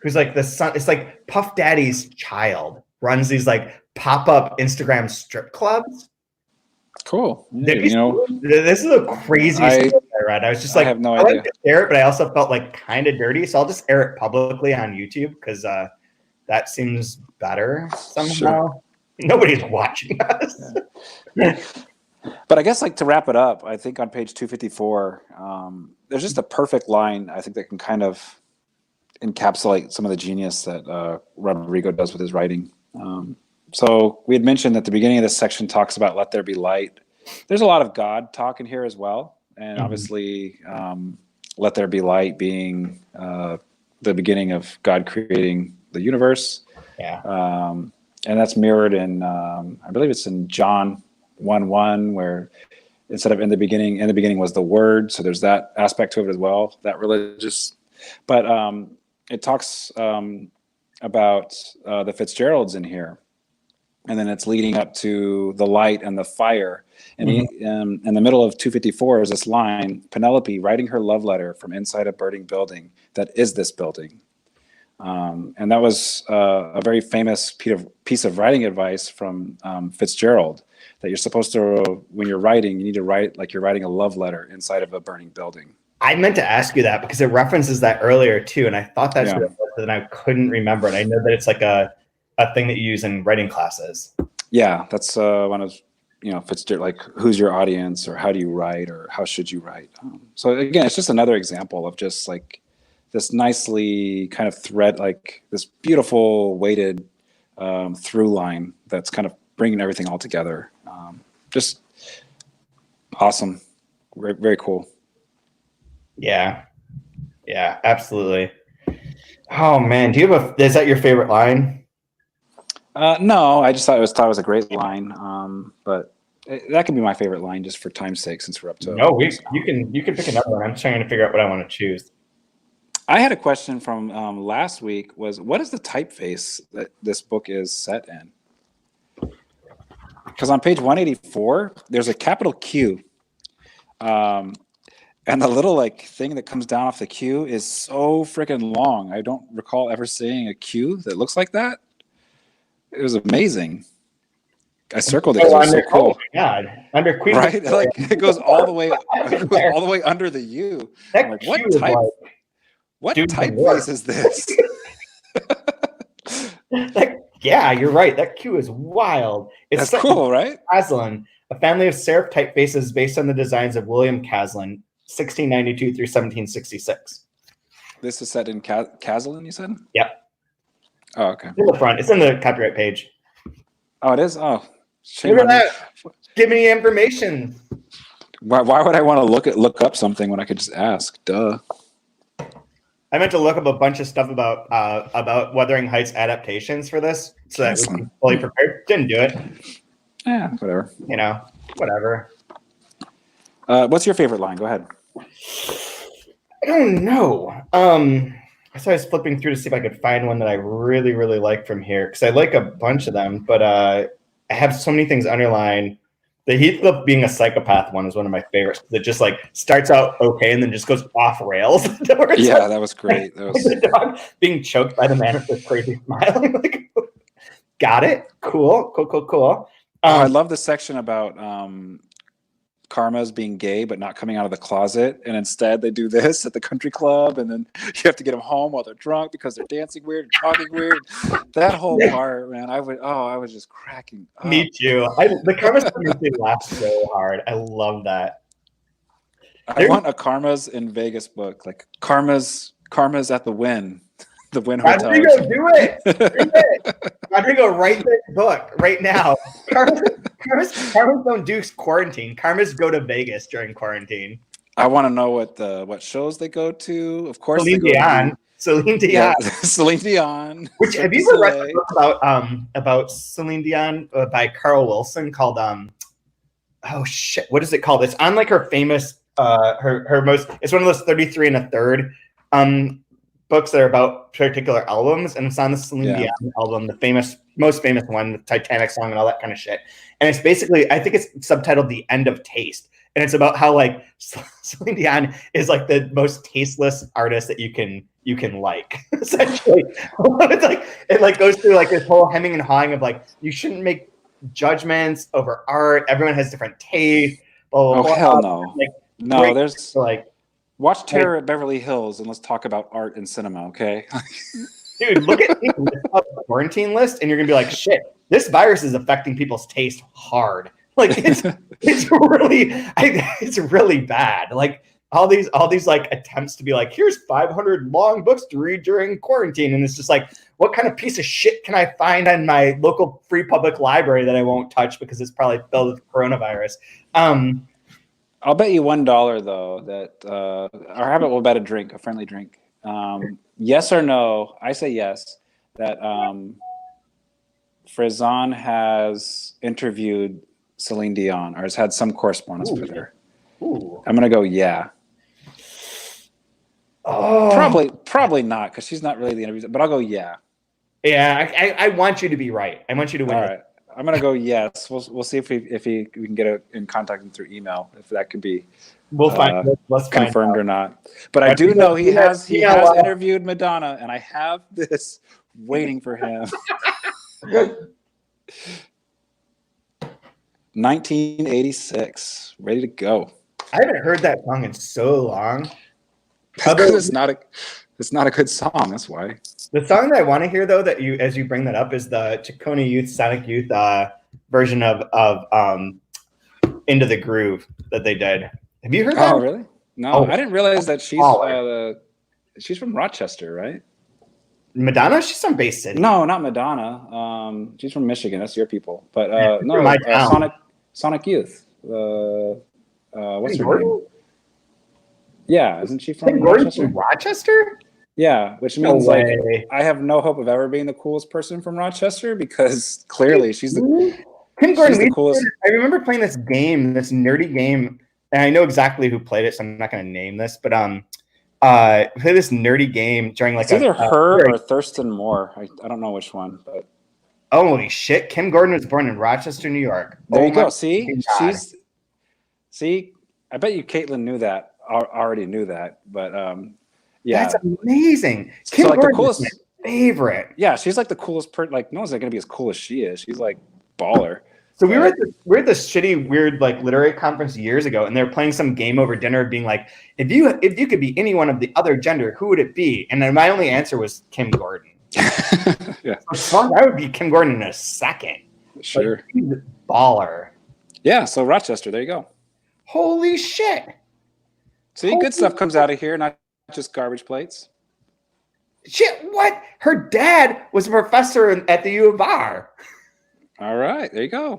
Speaker 1: who's like the son. It's like Puff Daddy's child runs these like pop-up Instagram strip clubs.
Speaker 2: Cool.
Speaker 1: This is a crazy story I read. I was just like,
Speaker 2: I have no idea.
Speaker 1: Like to share it, but I also felt like kind of dirty, so I'll just air it publicly on YouTube because that seems better somehow. Sure. Nobody's watching us.
Speaker 2: Yeah. But I guess like to wrap it up, I think on page 254, there's just a perfect line I think that can kind of encapsulate some of the genius that Rodrigo does with his writing. So we had mentioned that the beginning of this section talks about let there be light. There's a lot of God talk in here as well. And obviously let there be light being the beginning of God creating the universe.
Speaker 1: Yeah.
Speaker 2: And that's mirrored in, I believe it's in John 1:1, where instead of in the beginning was the Word. So there's that aspect to it as well, that religious. But it talks about the Fitzgeralds in here. And then it's leading up to the light and the fire. And in the middle of 254 is this line, Penelope writing her love letter from inside a burning building that is this building. And that was a very famous piece of writing advice from Fitzgerald, that you're supposed to, when you're writing, you need to write like you're writing a love letter inside of a burning building.
Speaker 1: I meant to ask you that because it references that earlier too, and I thought that's what it was, and I couldn't remember it. I know that it's like a thing that you use in writing classes. Yeah,
Speaker 2: that's one of Fitzgerald, like who's your audience, or how do you write, or how should you write. So again, it's just another example of just like this nicely kind of thread, like this beautiful weighted through line that's kind of bringing everything all together. Just awesome, very, very cool.
Speaker 1: Yeah, absolutely. Oh man, is that your favorite line?
Speaker 2: No, I just thought it was a great line. But that can be my favorite line just for time's sake, since we're up to.
Speaker 1: No, you can pick another one. I'm trying to figure out what I want to choose.
Speaker 2: I had a question from last week. What is the typeface that this book is set in? Because on page 184, there's a capital Q. And And the little like thing that comes down off the queue is so freaking long. I don't recall ever seeing a queue that looks like that. It was amazing. I circled it because it was so cool.
Speaker 1: Oh my God. Under Queen
Speaker 2: Right?
Speaker 1: Victoria.
Speaker 2: Like it goes all the way under the U.
Speaker 1: That
Speaker 2: I'm like,
Speaker 1: queue is like,
Speaker 2: what
Speaker 1: doing
Speaker 2: typeface is this?
Speaker 1: Yeah, you're right. That queue is wild. It's
Speaker 2: That's cool, right?
Speaker 1: Caslin, a family of serif typefaces based on the designs of William Caslin, 1692 through 1766.
Speaker 2: This is set in Caslin, you said?
Speaker 1: Yep.
Speaker 2: Oh, okay.
Speaker 1: It's in the front. It's in the copyright page.
Speaker 2: Oh, it is? Oh, shame.
Speaker 1: Look at that. Give me information.
Speaker 2: Why would I want to look up something when I could just ask? Duh.
Speaker 1: I meant to look up a bunch of stuff about Wuthering Heights adaptations for this, so that we can fully prepared. Didn't do it.
Speaker 2: Yeah, whatever.
Speaker 1: You know, whatever.
Speaker 2: What's your favorite line? Go ahead.
Speaker 1: I don't know. So I was flipping through to see if I could find one that I really, really like from here, because I like a bunch of them, but I have so many things underlined. The Heathcliff being a psychopath one is one of my favorites. That just like starts out okay and then just goes off rails.
Speaker 2: Yeah, that was great. That was...
Speaker 1: The dog being choked by the man with the crazy smile. Like, got it. Cool.
Speaker 2: I love the section about Karma's being gay but not coming out of the closet, and instead they do this at the country club, and then you have to get them home while they're drunk because they're dancing weird and talking weird. That whole part, man, I was just cracking up.
Speaker 1: Me too. The Karma's makes me laugh so hard. I love that.
Speaker 2: I want a Karma's in Vegas book, like Karma's at the Wynn. The Wynn Hotel.
Speaker 1: Rodrigo, do it. Rodrigo, write this book right now. Karmas don't do quarantine. Karmas go to Vegas during quarantine.
Speaker 2: I want to know what shows they go to. Of course,
Speaker 1: Celine Dion.
Speaker 2: Yeah, Celine Dion.
Speaker 1: Which have you ever read a book about Celine Dion by Carl Wilson called oh shit, what is it called? It's on like her famous her most. It's one of those 33 1/3 books that are about particular albums, and it's on the Celine Dion album, the most famous one, the Titanic song and all that kind of shit. And it's basically, I think it's subtitled "The End of Taste," and it's about how like Celine Dion is like the most tasteless artist that you can like. Essentially, it like goes through like this whole hemming and hawing of like you shouldn't make judgments over art. Everyone has different tastes. Blah, blah, blah.
Speaker 2: Hell no,
Speaker 1: like,
Speaker 2: no. There's
Speaker 1: like.
Speaker 2: Watch Terror at Beverly Hills and let's talk about art and cinema, okay?
Speaker 1: Dude, look at the quarantine list and you're gonna be like, shit, this virus is affecting people's taste hard. Like it's really bad. Like all these like attempts to be like, here's 500 long books to read during quarantine, and it's just like, what kind of piece of shit can I find on my local free public library that I won't touch because it's probably filled with coronavirus?
Speaker 2: I'll bet you $1 though that or how about we'll bet a friendly drink. Yes or no? I say yes. That Fresan has interviewed Celine Dion or has had some correspondence with her.
Speaker 1: Ooh.
Speaker 2: I'm gonna go yeah.
Speaker 1: Oh.
Speaker 2: Probably not because she's not really the interview. But I'll go yeah.
Speaker 1: Yeah, I want you to be right. I want you to win.
Speaker 2: All right. I'm gonna go yes. We'll see if we can get in contact with him through email if that could be confirmed or not. But I do know he has interviewed Madonna, and I have this waiting for him. 1986, ready to go.
Speaker 1: I haven't heard that song in so long.
Speaker 2: It's not a good song. That's why.
Speaker 1: The song that I want to hear, though, that as you bring that up, is the Chaconi Youth, Sonic Youth version of Into the Groove that they did. Have you heard that?
Speaker 2: Oh, really? No, I didn't realize that she's from Rochester, right?
Speaker 1: Madonna? She's from Bay City.
Speaker 2: No, not Madonna. She's from Michigan. That's your people. But Sonic Youth. What's her name? Yeah, isn't she from Rochester?
Speaker 1: Rochester?
Speaker 2: Yeah, which means like I have no hope of ever being the coolest person from Rochester because clearly she's the coolest.
Speaker 1: I remember playing this nerdy game, and I know exactly who played it, so I'm not going to name this, but we played this nerdy game during like
Speaker 2: it's either her or Thurston Moore. I don't know which one, but
Speaker 1: holy shit, Kim Gordon was born in Rochester, New York.
Speaker 2: There you go. See, I bet you Caitlin knew that already knew that, but yeah,
Speaker 1: that's amazing. Kim
Speaker 2: so like the
Speaker 1: Gordon is
Speaker 2: coolest
Speaker 1: my favorite.
Speaker 2: Yeah, she's like the coolest person. Like no one's gonna be as cool as she is. She's like baller.
Speaker 1: So we were at this shitty, weird, like literary conference years ago, and they were playing some game over dinner, being like, if you could be anyone of the other gender, who would it be? And then my only answer was Kim Gordon.
Speaker 2: Yeah,
Speaker 1: so I would be Kim Gordon in a second.
Speaker 2: sure.
Speaker 1: Like, she's a baller.
Speaker 2: Yeah, so Rochester, there you go.
Speaker 1: Holy shit!
Speaker 2: See, good stuff comes out of here, not just garbage plates.
Speaker 1: Shit! What? Her dad was a professor at the U of R.
Speaker 2: All right, there you go.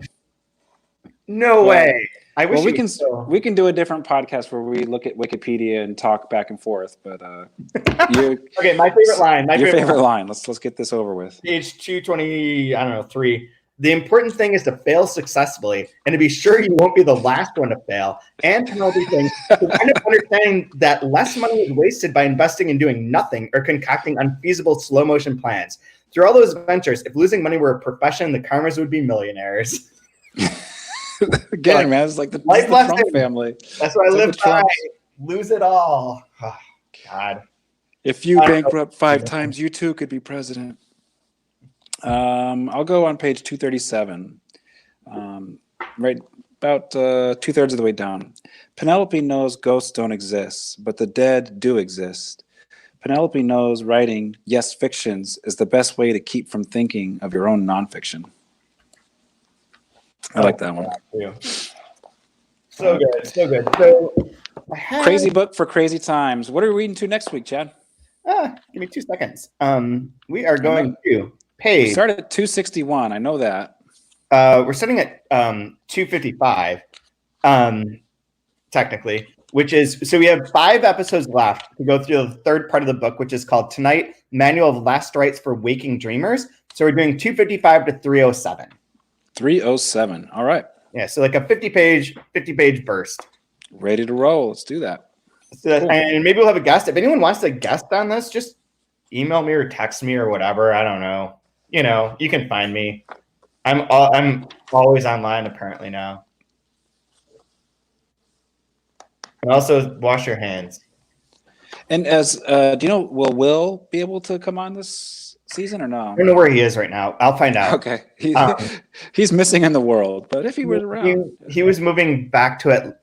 Speaker 1: No way. I wish
Speaker 2: we can do a different podcast where we look at Wikipedia and talk back and forth. But
Speaker 1: okay, my favorite line.
Speaker 2: Your favorite line. Let's get this over with.
Speaker 1: Page 220. I don't know 3. The important thing is to fail successfully and to be sure you won't be the last one to fail. And Penelope thing, to kind of understanding that less money is wasted by investing in doing nothing or concocting unfeasible slow motion plans. Through all those ventures, if losing money were a profession, the Karmas would be millionaires.
Speaker 2: Again, man, it's like the Trump family.
Speaker 1: That's what I live by. Lose it all. Oh, God.
Speaker 2: If you bankrupt 5 times, you too could be president. I'll go on page 237. Right about 2/3 of the way down. Penelope knows ghosts don't exist, but the dead do exist. Penelope knows writing, yes, fictions, is the best way to keep from thinking of your own nonfiction. I like that one.
Speaker 1: So good. So
Speaker 2: crazy book for crazy times. What are we reading to next week, Chad?
Speaker 1: Give me 2 seconds. We are going to page.
Speaker 2: We start at 261. I know that.
Speaker 1: We're starting at 255, technically. Which is, so we have 5 episodes left to go through the third part of the book, which is called Tonight, Manual of Last Rites for Waking Dreamers. So we're doing 255 to 307.
Speaker 2: 307. All right.
Speaker 1: Yeah, so like a 50-page burst.
Speaker 2: Ready to roll. Let's do that.
Speaker 1: So cool. And maybe we'll have a guest. If anyone wants to guest on this, just email me or text me or whatever. I don't know. You know, you can find me. I'm always online apparently now. And also wash your hands.
Speaker 2: And as do you know, will Will be able to come on this season or no?
Speaker 1: I don't know where he is right now. I'll find out.
Speaker 2: Okay, he's missing in the world, but if he was around,
Speaker 1: he was moving back to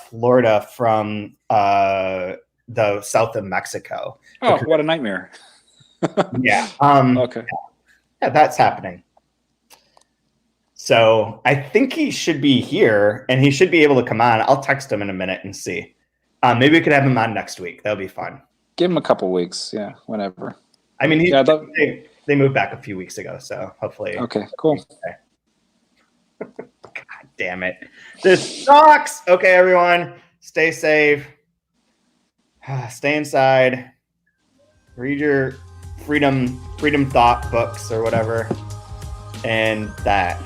Speaker 1: Florida from the south of Mexico.
Speaker 2: Oh, what a nightmare!
Speaker 1: Yeah.
Speaker 2: Okay.
Speaker 1: Yeah, that's happening. So I think he should be here, and he should be able to come on. I'll text him in a minute and see. Maybe we could have him on next week. That'll be fun.
Speaker 2: Give him a couple weeks. Yeah, whenever.
Speaker 1: I mean, they moved back a few weeks ago, so hopefully.
Speaker 2: Okay, cool.
Speaker 1: God damn it. This sucks. Okay, everyone. Stay safe. Stay inside. Read your freedom thought books or whatever. And that.